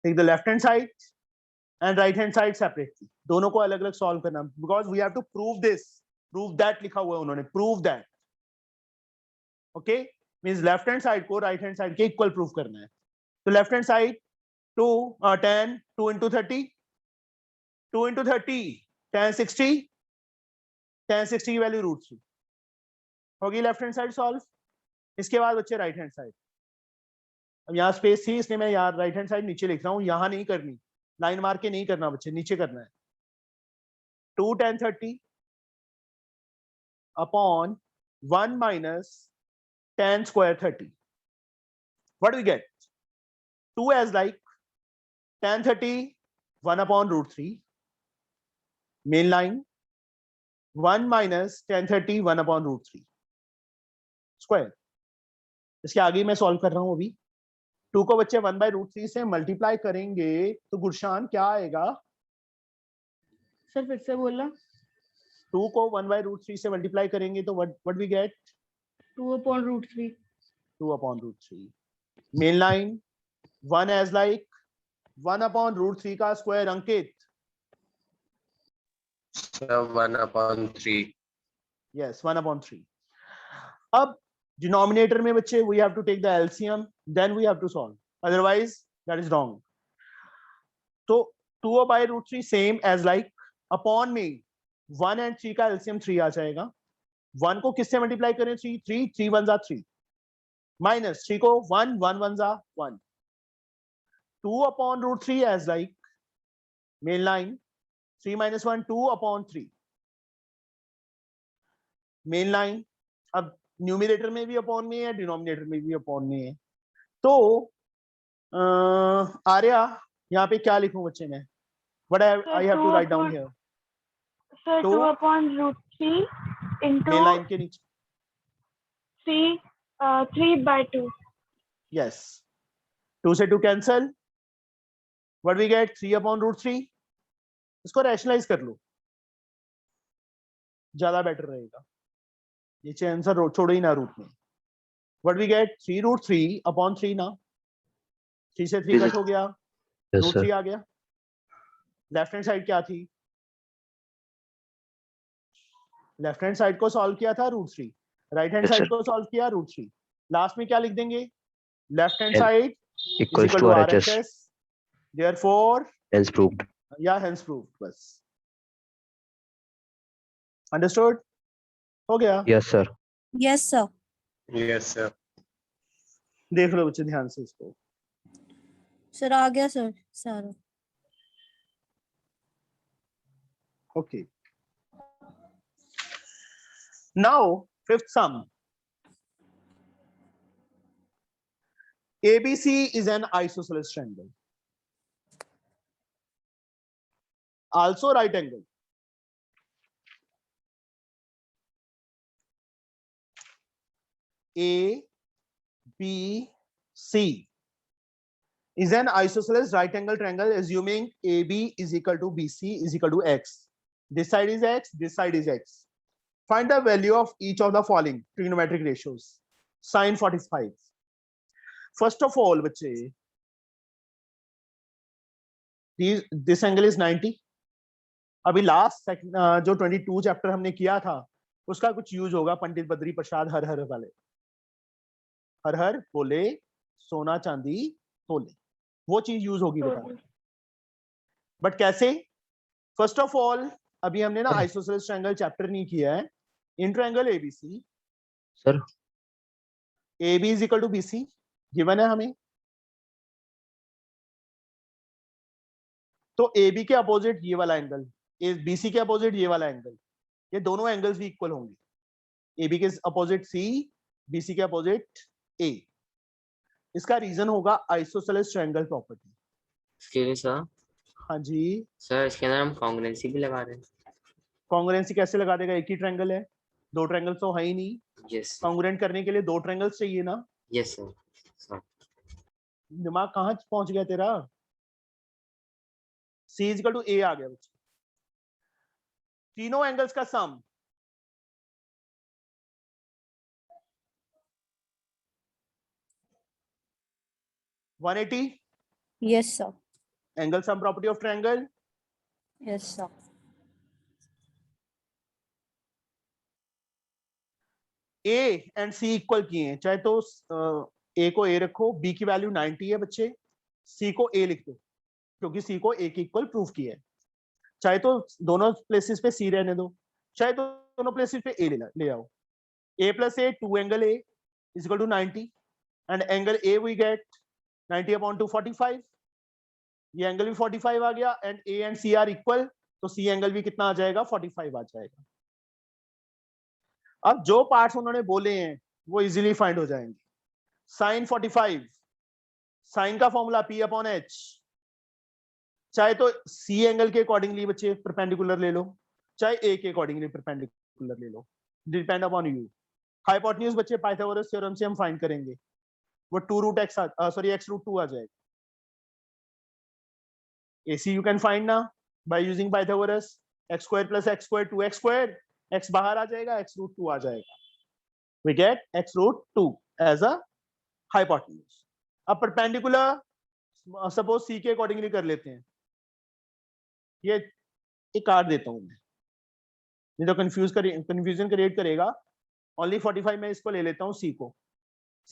Speaker 1: Take the left hand side and right hand side separately. दोनों को अलग अलग सॉल्व करना, because we have to prove this. Prove that लिखा हुआ है उन्होंने, prove that. Okay, means left hand side को right hand side के इक्वल प्रूव करना है. तो left hand side 2 tan 2 into 30 2 into 30 tan 60 की वैल्यू √3 होगी. Left hand side solve. इसके बाद बच्चे राइट हैंड साइड. अब यहाँ स्पेस थी इसलिए मैं यहाँ राइट हैंड साइड नीचे लिख रहा हूँ, यहाँ नहीं करनी, लाइन मार के नहीं करना बच्चे, नीचे करना है. 2 tan 30 upon 1 minus tan square 30. What do we get? 2 as like tan 30 1 upon √3 main line, 1 minus tan 30 1 upon √3 square. इसके आगे मैं सॉल्व कर रहा हूं अभी. 2 को बच्चे 1 by √3 से मल्टीप्लाई करेंगे तो गुरशान क्या आएगा?
Speaker 6: सर फिर से बोला.
Speaker 1: 2 को 1 by √3 से मल्टीप्लाई करेंगे तो what we get?
Speaker 6: 2 upon √3.
Speaker 1: 2 upon √3 main line, 1 as like 1 upon √3 का स्क्वायर. अंकित.
Speaker 7: Sir, 1 upon 3.
Speaker 1: Yes, 1 upon 3. अब डिनोमिनेटर में बच्चे we have to take the LCM, then we have to solve, otherwise that is wrong. तो 2 by √3 same as like upon में 1 and 3 का LCM 3 आ जाएगा. 1 को किससे मल्टीप्लाई करें? 3 1 जा 3 माइनस 3 को 1 1 जा 1. 2 upon √3 as like main line, 3 minus 1 2 upon 3 main line. अब न्यूमिनेटर में भी अपॉन में है, डिनोमिनेटर में भी अपॉन में है. तो आर्या यहाँ पे क्या लिखूं बच्चे मैं? What I have to write down here?
Speaker 6: Sir, 2 upon √3 into
Speaker 1: main line के नीचे
Speaker 6: 3 by 2.
Speaker 1: yes, 2 से 2 cancel. What we get? 3 upon √3. इसको रैशनलाइज कर लो, ज्यादा बेटर रहेगा. नीचे आंसर छोड़ो ही ना रूट में. What we get? 3 √3 upon 3 ना. 3 से 3 कट हो गया, √3 आ गया. लेफ्ट हैंड साइड क्या थी? लेफ्ट हैंड साइड को सॉल्व किया था √3, राइट हैंड साइड को सॉल्व किया √3. लास्ट में क्या लिख देंगे? Left hand side
Speaker 5: equals to RHS.
Speaker 1: Therefore
Speaker 5: Hence proved.
Speaker 1: या hence proved. बस अंडरस्टूड हो गया.
Speaker 5: Yes, sir.
Speaker 2: Yes, sir.
Speaker 7: Yes, sir.
Speaker 1: देख लो बच्चे ध्यान से इसको.
Speaker 2: सर आ गया सर सारा.
Speaker 1: Okay. Now fifth sum. ABC is an isosceles triangle. Also right angle. A, B, C is an isosceles right angle triangle assuming AB is equal to BC is equal to X. This side is X, this side is X. Find the value of each of the following trigonometric ratios. Sin 45. First of all, बच्चे, this angle is 90. अभी last जो 22 chapter हमने किया था उसका कुछ use होगा. पंडित बद्री प्रसाद हर हर वाले, हर हर बोले सोना चांदी तोले, वो चीज यूज होगी बेटा. बट कैसे? फर्स्ट ऑफ ऑल अभी हमने ना आइसोसेलेस ट्रायंगल चैप्टर नहीं किया है. In triangle ABC
Speaker 5: sir
Speaker 1: AB is equal to BC given है हमें. तो AB के अपोजिट ये वाला एंगल, BC के अपोजिट ये वाला एंगल, ये दोनों एंगल्स भी इक्वल होंगे. AB के अपोजिट C, BC के अपोजिट A. इसका रीजन होगा isosceles triangle property.
Speaker 3: Excuse me, sir.
Speaker 1: हाँ जी,
Speaker 3: सर इसके अंदर हम कॉन्ग्रुएंसी भी लगा रहे हैं।
Speaker 1: कॉन्ग्रुएंसी कैसे लगा देगा? एक ही ट्रायंगल है, दो ट्रायंगल तो है ही नहीं।
Speaker 3: यस
Speaker 1: कॉन्ग्रुएंट करने के लिए दो ट्रायंगल्स चाहिए ना।
Speaker 3: Yes sir.
Speaker 1: दिमाग कहाँ पहुंच गया तेरा? C is equal to A आ गया बच्चे। तीनों एंगल्स का sum (180)
Speaker 2: Yes, sir.
Speaker 1: Angle sum property of triangle.
Speaker 2: Yes, sir.
Speaker 1: A and C equal किए हैं, चाहे तो A को A रखो, B की वैल्यू 90 है बच्चे, C को A लिख दो क्योंकि C को A के इक्वल प्रूफ किया है। चाहे तो दोनों प्लेसेस पे C रहने दो, चाहे तो दोनों प्लेसेस पे A ले आओ। A plus A, 2 angle A is equal to 90 and angle A we get 90 upon 2 45। ये एंगल भी 45 आ गया and A and C are equal, तो C एंगल भी कितना आ जाएगा? 45 आ जाएगा। अब जो पार्ट्स उन्होंने बोले हैं वो इजीली फाइंड हो जाएंगे। साइन 45, साइन का फॉर्मूला P अपॉन H, चाहे तो C एंगल के अकॉर्डिंगली बच्चे परपेंडिकुलर ले लो, चाहे A के अकॉर्डिंगली परपेंडिकुलर ले लो, डिपेंड अपॉन यू। हाइपोटेन्यूज बच्चे पाइथागोरस थ्योरम से हम फाइंड करेंगे, वो 2 रूट x x रूट 2 आ जाएगा। AC you can find now by using Pythagoras, x square plus x square 2x square, x बाहर आ जाएगा, x root 2 आ जाएगा, we get x root 2 as a hypotenuse। अब perpendicular suppose C के accordingly कर लेते हैं, ये एक काट देता हूं मैं, नहीं तो कंफ्यूजन क्रिएट करेगा। ओनली 45 में इसको ले लेता हूं C को,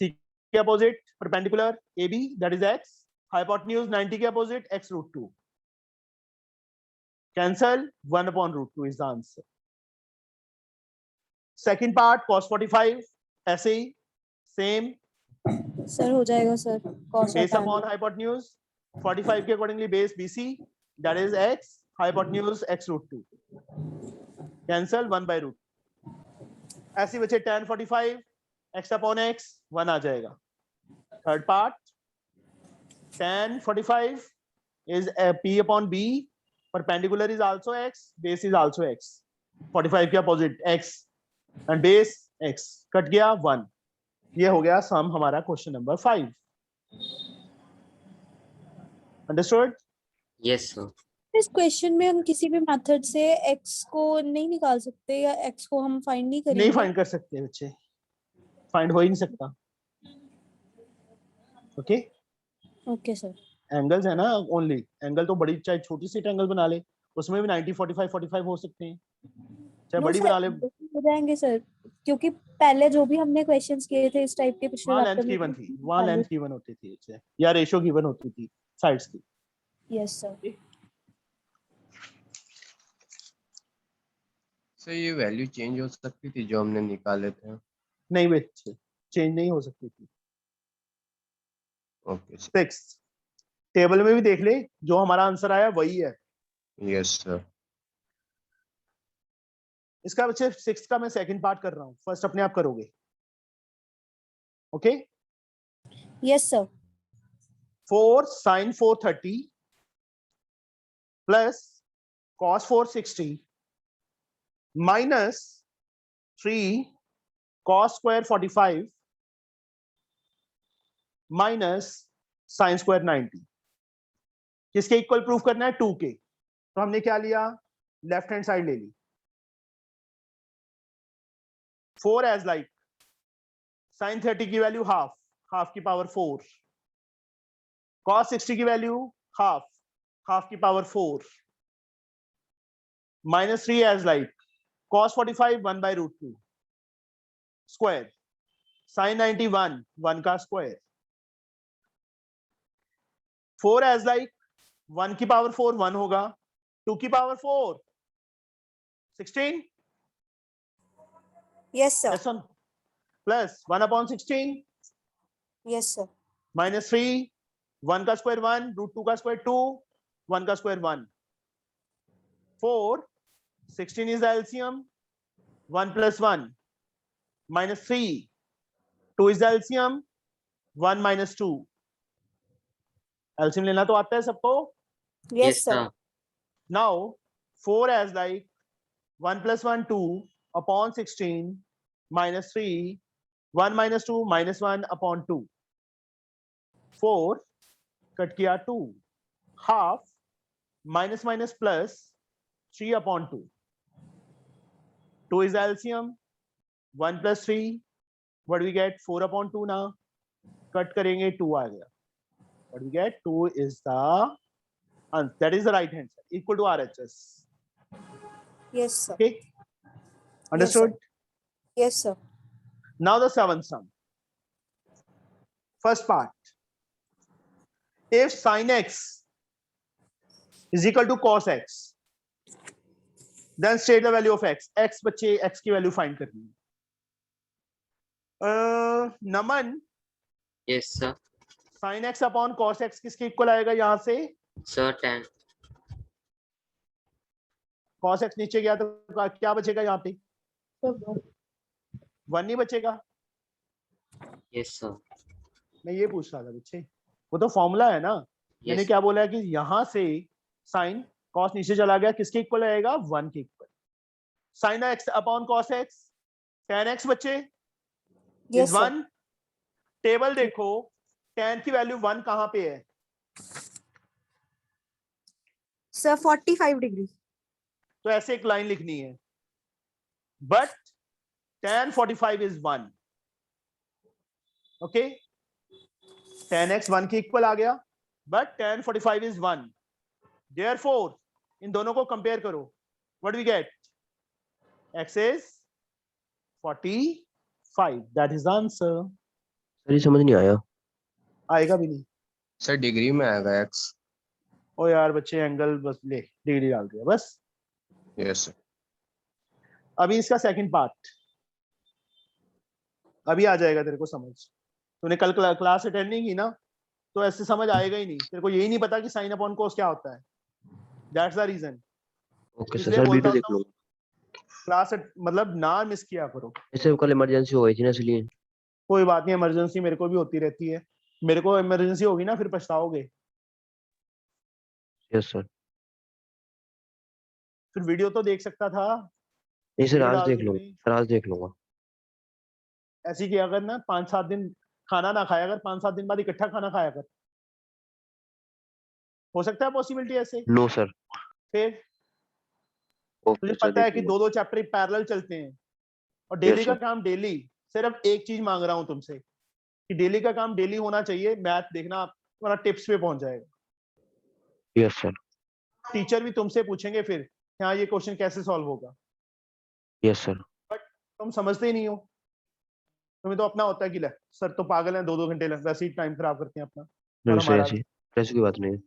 Speaker 1: C के opposite perpendicular AB that is x, hypotenuse 90 के opposite x root 2, cancel 1 upon root 2 is the answer। Second part cos 45 ऐसे ही सेम,
Speaker 2: सर हो जाएगा सर। cos
Speaker 1: base
Speaker 2: हटा
Speaker 1: upon
Speaker 2: दो।
Speaker 1: hypotenuse 45 के accordingly base BC that is x, hypotenuse x root 2, cancel 1 by root। ऐसे बचे tan 45 x upon x 1 आ जाएगा। Third part tan 45 is P upon B, perpendicular is also x, base is also x, 45 के opposite x and base x, cut गया 1। ये हो गया सम हमारा question number 5। Understood?
Speaker 3: Yes sir.
Speaker 2: इस क्वेश्चन में हम किसी भी मेथड से x को नहीं निकाल सकते या x को हम फाइंड नहीं करेंगे?
Speaker 1: नहीं फाइंड कर सकते बच्चे, फाइंड हो ही नहीं सकता। Okay
Speaker 2: okay sir.
Speaker 1: एंगल्स है ना, ओनली एंगल तो बड़ी चाहे छोटी सी एंगल बना ले उसमें भी 90 45 45 हो सकते हैं, चाहे
Speaker 2: नो
Speaker 1: बड़ी
Speaker 2: सर,
Speaker 1: बना ले।
Speaker 2: हो जाएंगे सर, क्योंकि पहले जो भी हमने क्वेश्चंस किए थे इस टाइप के पिछले
Speaker 1: वहां
Speaker 2: चैप्टर
Speaker 1: लेंथ
Speaker 2: में।
Speaker 1: गिवन थी, वहां लेंथ गिवन होती थी अच्छा, या रेशियो गिवन होती थी साइड्स की।
Speaker 2: Yes sir.
Speaker 7: सर ये वैल्यू चेंज हो सकती थी जो हमने निकाले थे?
Speaker 1: नहीं बच्चे, चेंज नहीं हो सकती थी।
Speaker 7: Okay sir.
Speaker 1: 6 टेबल में भी देख ले, जो हमारा आंसर आया वही है।
Speaker 7: Yes sir.
Speaker 1: इसका बच्चे 6 का मैं सेकंड पार्ट कर रहा हूं, फर्स्ट अपने आप करोगे। Okay
Speaker 2: yes sir.
Speaker 1: 4 sin 430 plus cos 460 minus 3 cos square 45 minus sin square 90, किसके इक्वल प्रूफ करना है? 2 के। तो हमने क्या लिया? लेफ्ट हैंड साइड ले ली। 4 एज लाइक sin 30 की वैल्यू हाफ, हाफ की पावर 4, cos 60 की वैल्यू हाफ, हाफ की power 4, minus 3 as like cos 45 1 by root 2 square, sin 91 1 का स्क्वायर, 4 एज लाइक 1 की पावर 4 1 होगा, 2 की power 4 16,
Speaker 2: yes sir.
Speaker 1: yes on, plus 1 upon 16
Speaker 2: yes sir.
Speaker 1: Minus 3 1 का स्क्वायर 1, रूट 2 का स्क्वायर 2, 1 का square 1, 4 16 is the LCM, 1 plus 1 minus 3, 2 is the LCM, 1 minus 2। LCM लेना तो आता है सबको,
Speaker 2: Yes, sir.
Speaker 1: Now 4 as like 1 plus 1 2 upon 16 minus 3 1 minus 2 minus 1 upon 2 4 cut किया 2 half minus minus plus 3 upon 2 2 is the LCM 1 plus 3 what do we get 4 upon 2 now cut करेंगे 2 आ गया what we get 2 is the answer. That is the right hand side equal to RHS.
Speaker 2: Yes, sir.
Speaker 1: Okay, understood?
Speaker 2: Yes, sir.
Speaker 1: Now the seventh sum. First part. If sin x is equal to cos x, then state the value of x. X बच्चे x की value find करनी है. नमन,
Speaker 3: Yes, sir.
Speaker 1: sin x upon cos x किसके equal आएगा यहाँ से?
Speaker 3: Sir, tan.
Speaker 1: cos x नीचे गया तो क्या बचेगा यहाँ पे? 1 नहीं बचेगा.
Speaker 3: Yes, sir.
Speaker 1: मैं ये पूछ रहा था बच्चे, वो तो फॉर्मूला है ना. मैंने
Speaker 3: Yes.
Speaker 1: क्या बोला है कि यहाँ से साइन cos नीचे चला गया किसके इक्वल आएगा? 1 के equal. sin x upon cos x tan x बच्चे
Speaker 2: Yes,
Speaker 1: is
Speaker 2: sir.
Speaker 1: 1. टेबल देखो tan की वैल्यू 1 कहाँ पे है?
Speaker 2: Sir, 45 degree.
Speaker 1: तो ऐसे एक लाइन लिखनी है. But tan 45 is 1. Okay, tan x 1 के इक्वल आ गया बट tan 45 is 1. Therefore इन दोनों को कंपेयर करो. What do we get? X is 45. That is the answer.
Speaker 5: Sir ये समझ नहीं आया.
Speaker 1: आएगा भी नहीं.
Speaker 7: सर डिग्री में आएगा x.
Speaker 1: ओ यार बच्चे एंगल बस ले डिग्री डाल दिया बस.
Speaker 7: Yes sir.
Speaker 1: अभी इसका सेकंड पार्ट अभी आ जाएगा तेरे को समझ. तूने कल क्लास अटेंड नहीं की ना तो ऐसे समझ आएगा ही नहीं. तेरे को यही नहीं पता कि साइन अपॉन कोस क्या होता है. That's the reason.
Speaker 5: Okay sir.
Speaker 1: इसलिए
Speaker 5: सर
Speaker 1: बोलता
Speaker 5: वीडियो देख
Speaker 1: हूँ
Speaker 5: लूंगा.
Speaker 1: क्लास मतलब ना मिस किया करो.
Speaker 5: ऐसे कल इमरजेंसी हो गई थी ना इसलिए.
Speaker 1: कोई बात नहीं, इमरजेंसी मेरे को भी होती रहती है. मेरे को इमरजेंसी होगी ना फिर पछताओगे.
Speaker 5: Yes sir.
Speaker 1: फिर वीडियो तो देख सकता था.
Speaker 5: नहीं सर
Speaker 1: ये
Speaker 5: आज
Speaker 1: डाल
Speaker 5: देख
Speaker 1: दी
Speaker 5: लूंगा.
Speaker 1: नहीं.
Speaker 5: सर आज देख लूंगा.
Speaker 1: ऐसी किया कर ना, 5-7 दिन खाना ना खाया कर, 5-7 दिन बाद इकट्ठा खाना खाया कर. हो सकता है पॉसिबिलिटी ऐसे.
Speaker 5: No sir.
Speaker 1: फिर
Speaker 5: ओके
Speaker 1: तुझे
Speaker 5: सर.
Speaker 1: पता है
Speaker 5: देख
Speaker 1: कि
Speaker 5: लूंगा.
Speaker 1: 2-2 चैप्टर पैरेलल चलते हैं और डेली
Speaker 5: Yes,
Speaker 1: का
Speaker 5: sir.
Speaker 1: काम डेली. सिर्फ एक चीज मांग रहा हूं तुमसे कि डेली का काम डेली होना चाहिए. मैथ देखना तुम्हारा टिप्स पे पहुंच जाएगा.
Speaker 5: Yes sir.
Speaker 1: टीचर भी तुमसे पूछेंगे फिर हाँ ये क्वेश्चन कैसे सॉल्व होगा.
Speaker 5: Yes sir.
Speaker 1: तुम समझते ही नहीं हो. तुम्हें तो अपना होता है कि ले सर तो पागल है 2-2 घंटे वैसे ही टाइम खराब करते हैं अपना.
Speaker 5: नहीं
Speaker 1: और
Speaker 5: सर
Speaker 1: हमारा
Speaker 5: ऐसी कोई बात नहीं है.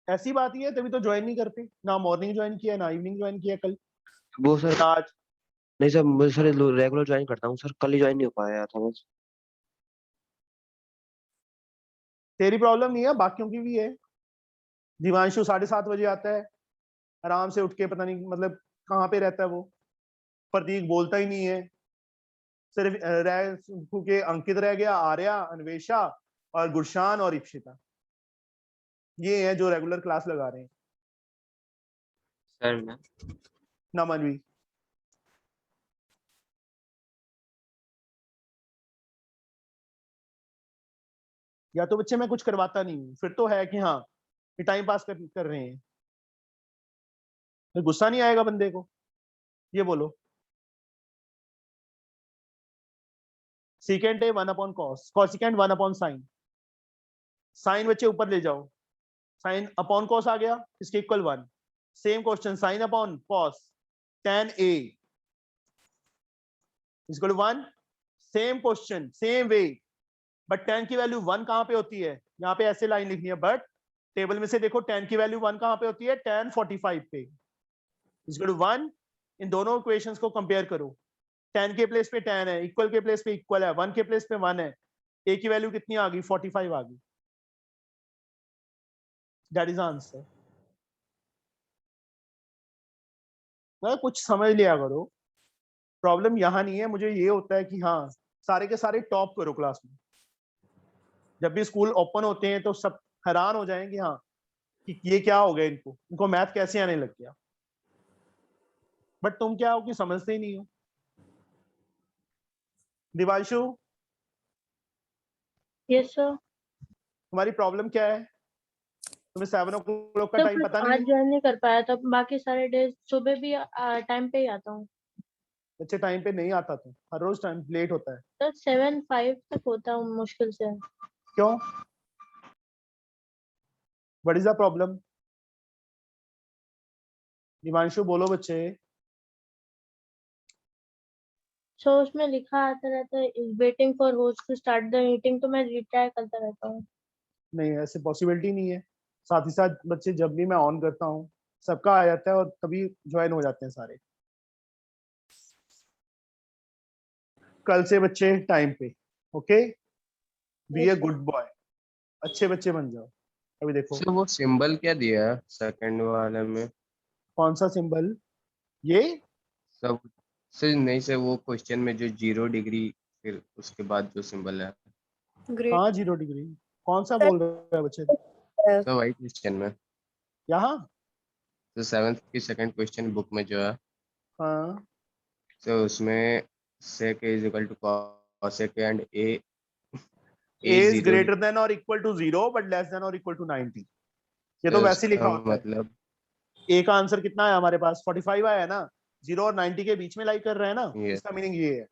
Speaker 1: ऐसी बात ही है तभी तो ज्वाइन नहीं करते ना. मॉर्निंग ज्वाइन किया ना इवनिंग ज्वाइन किया कल
Speaker 5: वो सर
Speaker 1: ना आज.
Speaker 5: नहीं सर मैं सर रेगुलर ज्वाइन करता हूँ सर. कल ही ज्वाइन नहीं हो पाया था बस.
Speaker 1: तेरी प्रॉब्लम नहीं है, बाकियों की भी है. दिवांशु 7:30 बजे आता है आराम से उठ के, पता नहीं मतलब कहाँ पे रहता है वो. प्रतीक बोलता ही नहीं है. सिर्फ क्योंकि अंकित रह गया, आर्या, अन्वेषा और गुरशान और इप्शिता ये हैं जो रेगुलर क्लास लगा रहे हैं.
Speaker 3: Sir, मैं.
Speaker 1: नमन भी. या तो बच्चे मैं कुछ करवाता नहीं हूँ फिर तो है कि हाँ ये टाइम पास कर रहे हैं. फिर गुस्सा नहीं आएगा बंदे को. ये बोलो. सीकेंट है 1 upon cos. Cosecant 1 upon sine. Sine बच्चे ऊपर ले जाओ. साइन अपॉन कॉस आ गया इसके equal 1. Same question sign upon cos tan a is equal 1. Same question same way but tan की वैल्यू 1 कहां पे होती है? यहाँ पे ऐसे लाइन लिखनी है. बट टेबल में से देखो tan की वैल्यू 1 कहां पे होती है? tan 45 पे इज इक्वल टू 1. इन दोनों इक्वेशंस को कंपेयर करो. tan के प्लेस पे tan है, इक्वल के प्लेस पे इक्वल है, 1 के प्लेस पे 1 है. a की वैल्यू कितनी आ गई? 45 आ गई. That is answer. कुछ समझ लिया करो. प्रॉब्लम यहाँ नहीं है. मुझे ये होता है कि हाँ सारे के सारे टॉप करो क्लास में. जब भी स्कूल ओपन होते हैं तो सब हैरान हो जाएं कि हाँ कि ये क्या हो गया, इनको मैथ कैसे आने लग गया। बट तुम क्या हो कि समझते ही नहीं हो। Divanshu,
Speaker 6: yes sir.
Speaker 1: तुम्हारी प्रॉब्लम क्या है? तुम्हें 7 o'clock का
Speaker 6: तो
Speaker 1: टाइम
Speaker 6: बस
Speaker 1: पता
Speaker 6: आज
Speaker 1: नहीं है?
Speaker 6: ज्वाइन नहीं कर पाया था, बाकी सारे डेज सुबह भी टाइम पे ही आता हूँ।
Speaker 1: बच्चे टाइम पे नहीं आता, तुम हर रोज टाइम लेट होता है।
Speaker 6: सर 7:05 तक होता हूँ मुश्किल से।
Speaker 1: क्यों? What is the problem? Divanshu बोलो बच्चे।
Speaker 6: सो उसमें लिखा आता रहता है waiting for host to start the meeting, तो मैं रिट्राई करता रहता हूँ।
Speaker 1: नहीं, ऐसे पॉसिबिलिटी नहीं है। साथ ही साथ बच्चे जब भी मैं ऑन करता हूँ सबका आ जाता है और तभी ज्वाइन हो जाते हैं सारे। कल से बच्चे टाइम पे, okay? Be a good boy, अच्छे बच्चे बन जाओ। अभी देखो
Speaker 7: सर वो सिंबल क्या दिया है सेकंड वाले में?
Speaker 1: कौन सा सिंबल ये?
Speaker 7: सब सर नहीं सर, वो क्वेश्चन में जो 0 डिग्री फिर उसके बाद जो सिंबल है।
Speaker 2: ग्रेट
Speaker 1: हाँ 0 डिग्री। कौन सा
Speaker 2: सर।
Speaker 1: बोल रहा है बच्चे?
Speaker 7: सर वही क्वेश्चन में,
Speaker 1: यहाँ?
Speaker 7: तो 7th की सेकंड क्वेश्चन बुक में जो है,
Speaker 1: हाँ
Speaker 7: तो उसमें sec is equal to cosec and a
Speaker 1: a is
Speaker 7: 0
Speaker 1: greater than or equal to 0 but less than or equal to 90। ये तो वैसे ही लिखा होता है।
Speaker 7: मतलब
Speaker 1: a का आंसर कितना है हमारे पास? 45 आया है ना। 0 और 90 के बीच में लाई कर रहे हैं ना,
Speaker 7: ये
Speaker 1: इसका मीनिंग ये है।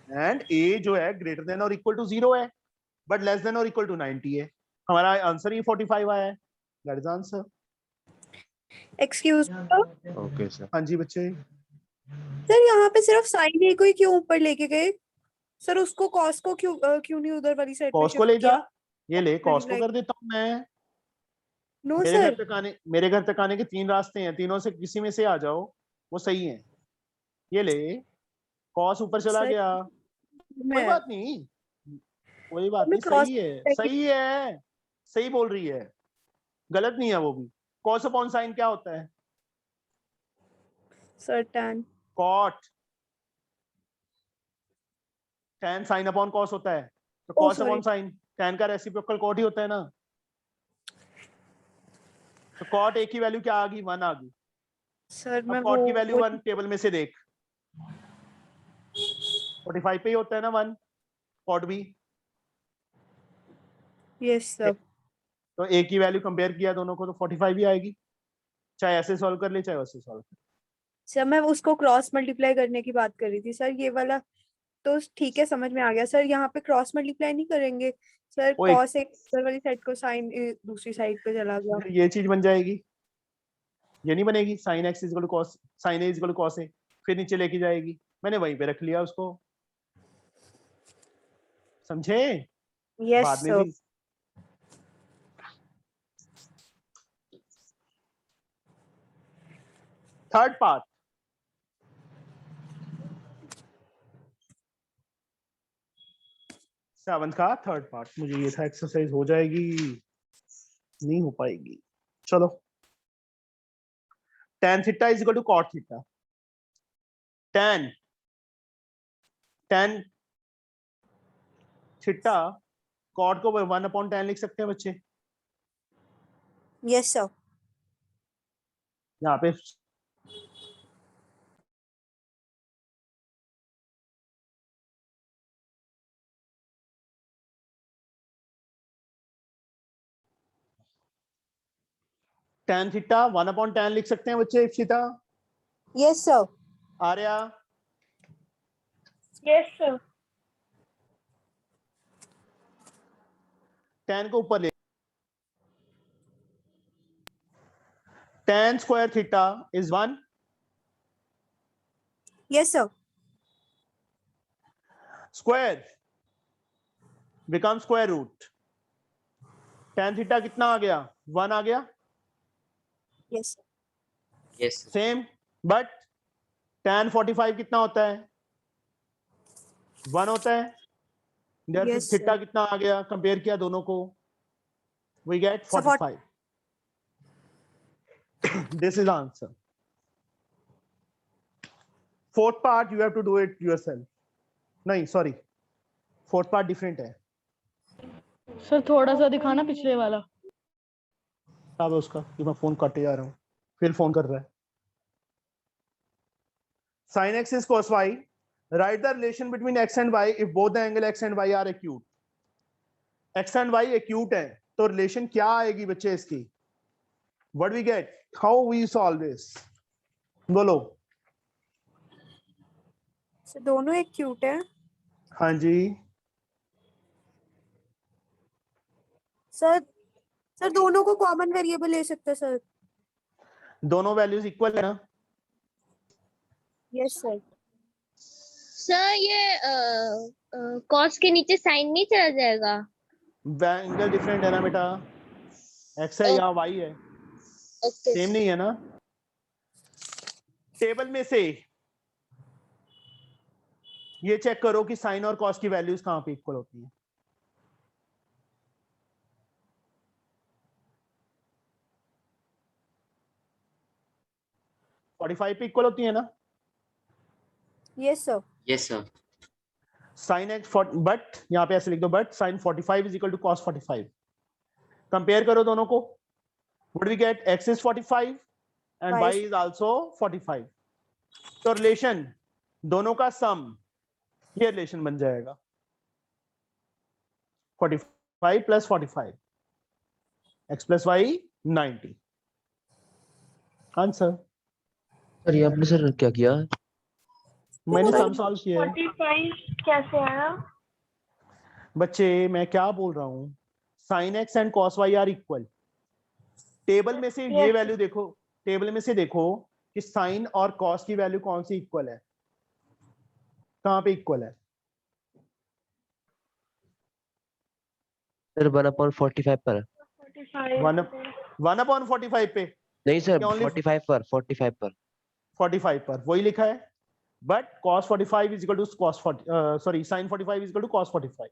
Speaker 1: एंड a जो है ग्रेटर देन और इक्वल टू 0 है बट लेस देन और इक्वल टू 90 है। हमारा आंसर ही 45 आया है। That is answer.
Speaker 2: Excuse sir,
Speaker 7: okay sir.
Speaker 1: हाँ जी बच्चे।
Speaker 2: यहाँ पे सिर्फ साइन ए को ही क्यों ऊपर लेके गए सर? उसको कॉस को क्यों नहीं उधर वाली साइड पे
Speaker 1: कॉस को
Speaker 2: शिफ्ट
Speaker 1: ले जा,
Speaker 2: किया?
Speaker 1: ये ले कॉस को
Speaker 2: Multiply-
Speaker 1: कर देता हूँ मैं।
Speaker 2: नो
Speaker 1: मेरे घर
Speaker 2: सर,
Speaker 1: तक आने के 3 रास्ते हैं, तीनों से किसी में से आ जाओ, वो सही है। ये ले, कॉस ऊपर चला
Speaker 2: सर
Speaker 1: गया, कोई
Speaker 2: मैं
Speaker 1: बात नहीं, कोई बात
Speaker 2: मैं
Speaker 1: नहीं,
Speaker 2: क्रॉस
Speaker 1: सही है, सही है, सही बोल रही है, गलत नहीं है वो भी। कॉस अपॉन साइन क्या होता है?
Speaker 2: Sir tan
Speaker 1: cot. Tan sine upon cos होता है, तो
Speaker 2: oh
Speaker 1: cos
Speaker 2: sorry
Speaker 1: upon sine tan का रेसिप्रोकल कॉट ही होता है ना। तो कॉट ए की वैल्यू क्या आ गई? 1 आ गई।
Speaker 2: सर
Speaker 1: अब
Speaker 2: मैं
Speaker 1: कॉट की वैल्यू
Speaker 2: वो
Speaker 1: 1 टेबल में से देख, 45 पे ही होता है ना 1, कॉट भी।
Speaker 2: यस सर
Speaker 1: तो ए की वैल्यू कंपेयर किया दोनों को तो 45 ही आएगी, चाहे ऐसे सॉल्व कर ले चाहे वैसे सॉल्व कर।
Speaker 2: सर मैं उसको क्रॉस मल्टीप्लाई करने की बात कर रही थी सर, ये वाला तो ठीक है समझ में आ गया सर। यहाँ पे क्रॉस मल्टीप्लाई नहीं करेंगे सर?
Speaker 1: वो
Speaker 2: कॉस एक इधर वाली साइड को साइन दूसरी साइड पे चला गया।
Speaker 1: फिर ये चीज बन जाएगी, ये नहीं बनेगी। Sine X is equal to cos, sine A is equal to cos A, फिर नीचे लेके जाएगी। मैंने वहीं पे रख लिया उसको, समझे?
Speaker 2: यस
Speaker 1: बाद में
Speaker 2: सर।
Speaker 1: भी थर्ड पार्ट, सेवंथ का थर्ड पार्ट। मुझे ये था एक्सरसाइज हो जाएगी, नहीं हो पाएगी। चलो, tan theta is equal to cot theta. tan theta cot को 1/tan लिख सकते हैं बच्चे।
Speaker 2: Yes sir.
Speaker 1: यहाँ पे tan थीटा 1/tan लिख सकते हैं बच्चे। Ipsita,
Speaker 2: yes sir.
Speaker 1: Arya,
Speaker 6: yes sir.
Speaker 1: tan को ऊपर ले, tan square theta is 1,
Speaker 2: yes sir.
Speaker 1: Square become square root. tan theta कितना आ गया? 1 आ गया,
Speaker 2: yes
Speaker 3: yes
Speaker 1: same. But tan 45 कितना होता है? 1 होता है।
Speaker 2: Yes,
Speaker 1: theta
Speaker 2: sir.
Speaker 1: कितना आ गया? कंपेयर किया दोनों को, we get
Speaker 2: So
Speaker 1: 45. This is answer. Fourth part you have to do it yourself. नहीं sorry, fourth part different है।
Speaker 6: सर थोड़ा सा दिखाना पिछले वाला।
Speaker 1: क्या है उसका कि मैं फोन काटे जा रहा हूँ, फिर फोन कर रहा है। sin x is cos y. Write the relation between x and y if both the angle x and y are acute. x and y acute है तो रिलेशन क्या आएगी बच्चे इसकी? What we get? How we solve this? बोलो।
Speaker 2: Sir दोनों एक cute है।
Speaker 1: हाँ जी।
Speaker 2: सर सर दोनों को कॉमन वेरिएबल ले सकते हैं सर।
Speaker 1: दोनों वैल्यूज इक्वल है ना?
Speaker 2: Yes sir.
Speaker 6: सर ये कॉस के नीचे साइन नहीं चला जाएगा?
Speaker 1: एंगल डिफरेंट है ना बेटा, x है या y है,
Speaker 6: ओके
Speaker 1: सेम नहीं है ना। टेबल में से ये चेक करो कि साइन और कॉस की वैल्यूज कहां पे इक्वल होती हैं। फोर्टी फाइव पे इक्वल होती है ना?
Speaker 2: Yes sir.
Speaker 3: Yes sir.
Speaker 1: Sine x but यहाँ पे ऐसे लिख दो, but sine 45 is equal to cos 45। Compare करो दोनों को, what we get? x is 45 and y is also 45। तो रिलेशन दोनों का सम, ये रिलेशन बन जाएगा 45 plus 45, x plus y 90। Answer.
Speaker 5: Sir ये आपने सर क्या किया?
Speaker 1: मैंने सम सॉल्व किया है
Speaker 6: 45 कैसे आया?
Speaker 1: बच्चे, मैं क्या बोल रहा हूँ, sine x and cos y are equal. Table में से ये वैल्यू देखो, टेबल में से देखो कि साइन और कॉस की वैल्यू कौन सी इक्वल है, कहां पे इक्वल है?
Speaker 5: सर 1/45 पर।
Speaker 1: 1/45 पे
Speaker 5: नहीं सर,
Speaker 1: क्या only
Speaker 5: 45 पर, 45 पर।
Speaker 1: 45 पर वही लिखा है, but cos 45 is equal to cos 40, sorry sin 45 is equal to cos 45।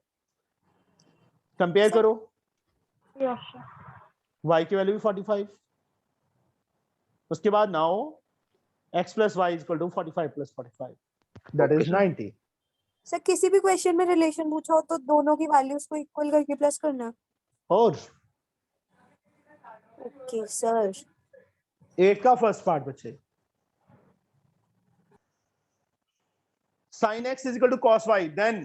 Speaker 1: Compare करो, y की वैल्यू भी 45, उसके बाद now x plus y is equal to 45 plus 45, that is 90।
Speaker 2: Sir किसी भी क्वेश्चन में रिलेशन पूछा हो तो दोनों की वैल्यूज को इक्वल करके प्लस करना।
Speaker 1: और
Speaker 2: ओके सर।
Speaker 1: 8 का फर्स्ट पार्ट बच्चे, sin x is equal to cos y, then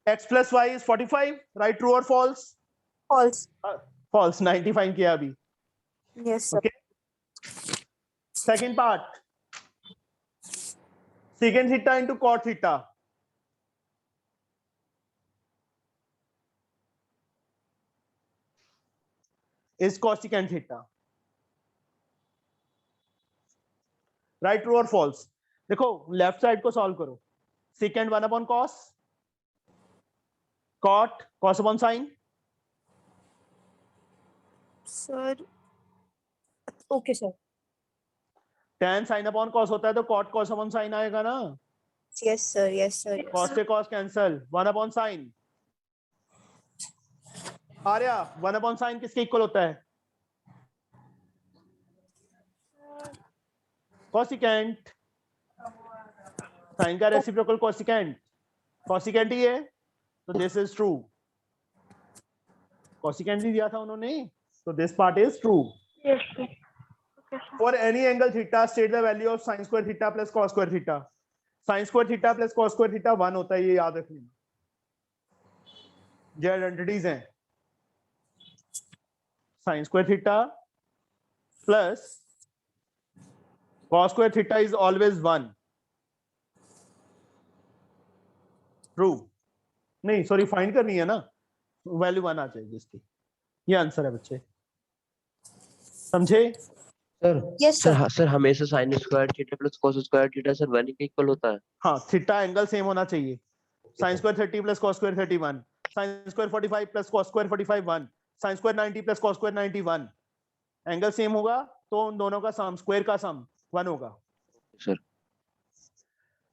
Speaker 1: x plus y is 45, right? True or false?
Speaker 2: False.
Speaker 1: False, 90 find किया अभी।
Speaker 2: Yes sir.
Speaker 1: Okay. Second part, secant theta into cot theta. Is cosecant theta. Right? True or false? देखो left side को solve करो, secant 1 upon cos, cot cos upon sin।
Speaker 2: Sir okay sir.
Speaker 1: tan sin upon cos होता है तो cot cos upon sin आएगा ना।
Speaker 2: Yes sir yes sir.
Speaker 1: cos से cos cancel, 1 upon sin। Arya 1 upon sin किसके equal होता है? cosecant। sin का रेसिप्रोकल cosecant, cosecant ही है, तो दिस इज ट्रू। cosecant ही दिया था उन्होंने, तो this part is true. For any angle theta, state the value of sin square theta plus cos square theta. Sin square theta plus cos square theta 1 होता है, ये याद रख लेना। ये आइडेंटिटीज हैं, sin square theta plus cos square theta is always 1. True? नहीं sorry, find करनी है ना, वैल्यू 1 आ जाएगी इसकी। ये आंसर है बच्चे, समझे?
Speaker 5: Sir
Speaker 2: yes
Speaker 5: sir
Speaker 2: sir.
Speaker 5: हाँ, सर हमेशा sine square theta plus cos square theta sir 1 के इक्वल होता है।
Speaker 1: हाँ, थीटा एंगल सेम होना चाहिए। sin square 30 plus cos square 31, sin square 45 plus cos square 45 1, sin square 90 plus cos square 91। Angle same होगा तो उन दोनों का सम, स्क्वायर का सम 1 होगा।
Speaker 5: सर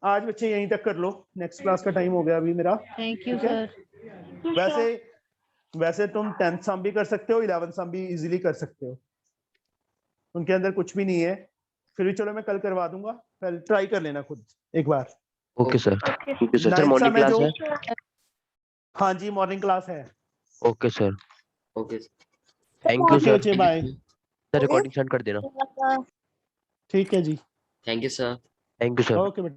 Speaker 1: आज बच्चे यहीं तक कर लो, नेक्स्ट क्लास का टाइम हो गया अभी मेरा।
Speaker 6: थैंक यू
Speaker 1: ठीक है?
Speaker 6: सर।
Speaker 1: वैसे तुम 10th सम भी कर सकते हो, 11th सम भी इजीली कर सकते हो, उनके अंदर कुछ भी नहीं है। फिर भी चलो मैं कल करवा दूंगा, पहले ट्राई कर लेना खुद एक बार।
Speaker 5: Okay sir. Okay sir. Sir
Speaker 1: Ninth
Speaker 5: morning
Speaker 1: सम है
Speaker 5: क्लास
Speaker 1: जो,
Speaker 5: है?
Speaker 1: हाँ जी मॉर्निंग क्लास है।
Speaker 5: Okay sir,
Speaker 3: okay.
Speaker 5: Thank you
Speaker 1: okay
Speaker 5: sir.
Speaker 1: बच्चे, बाय।
Speaker 5: सर रिकॉर्डिंग सेंड कर देना।
Speaker 1: ठीक है जी,
Speaker 3: thank you sir.
Speaker 5: Thank you sir.
Speaker 1: Okay बेटा।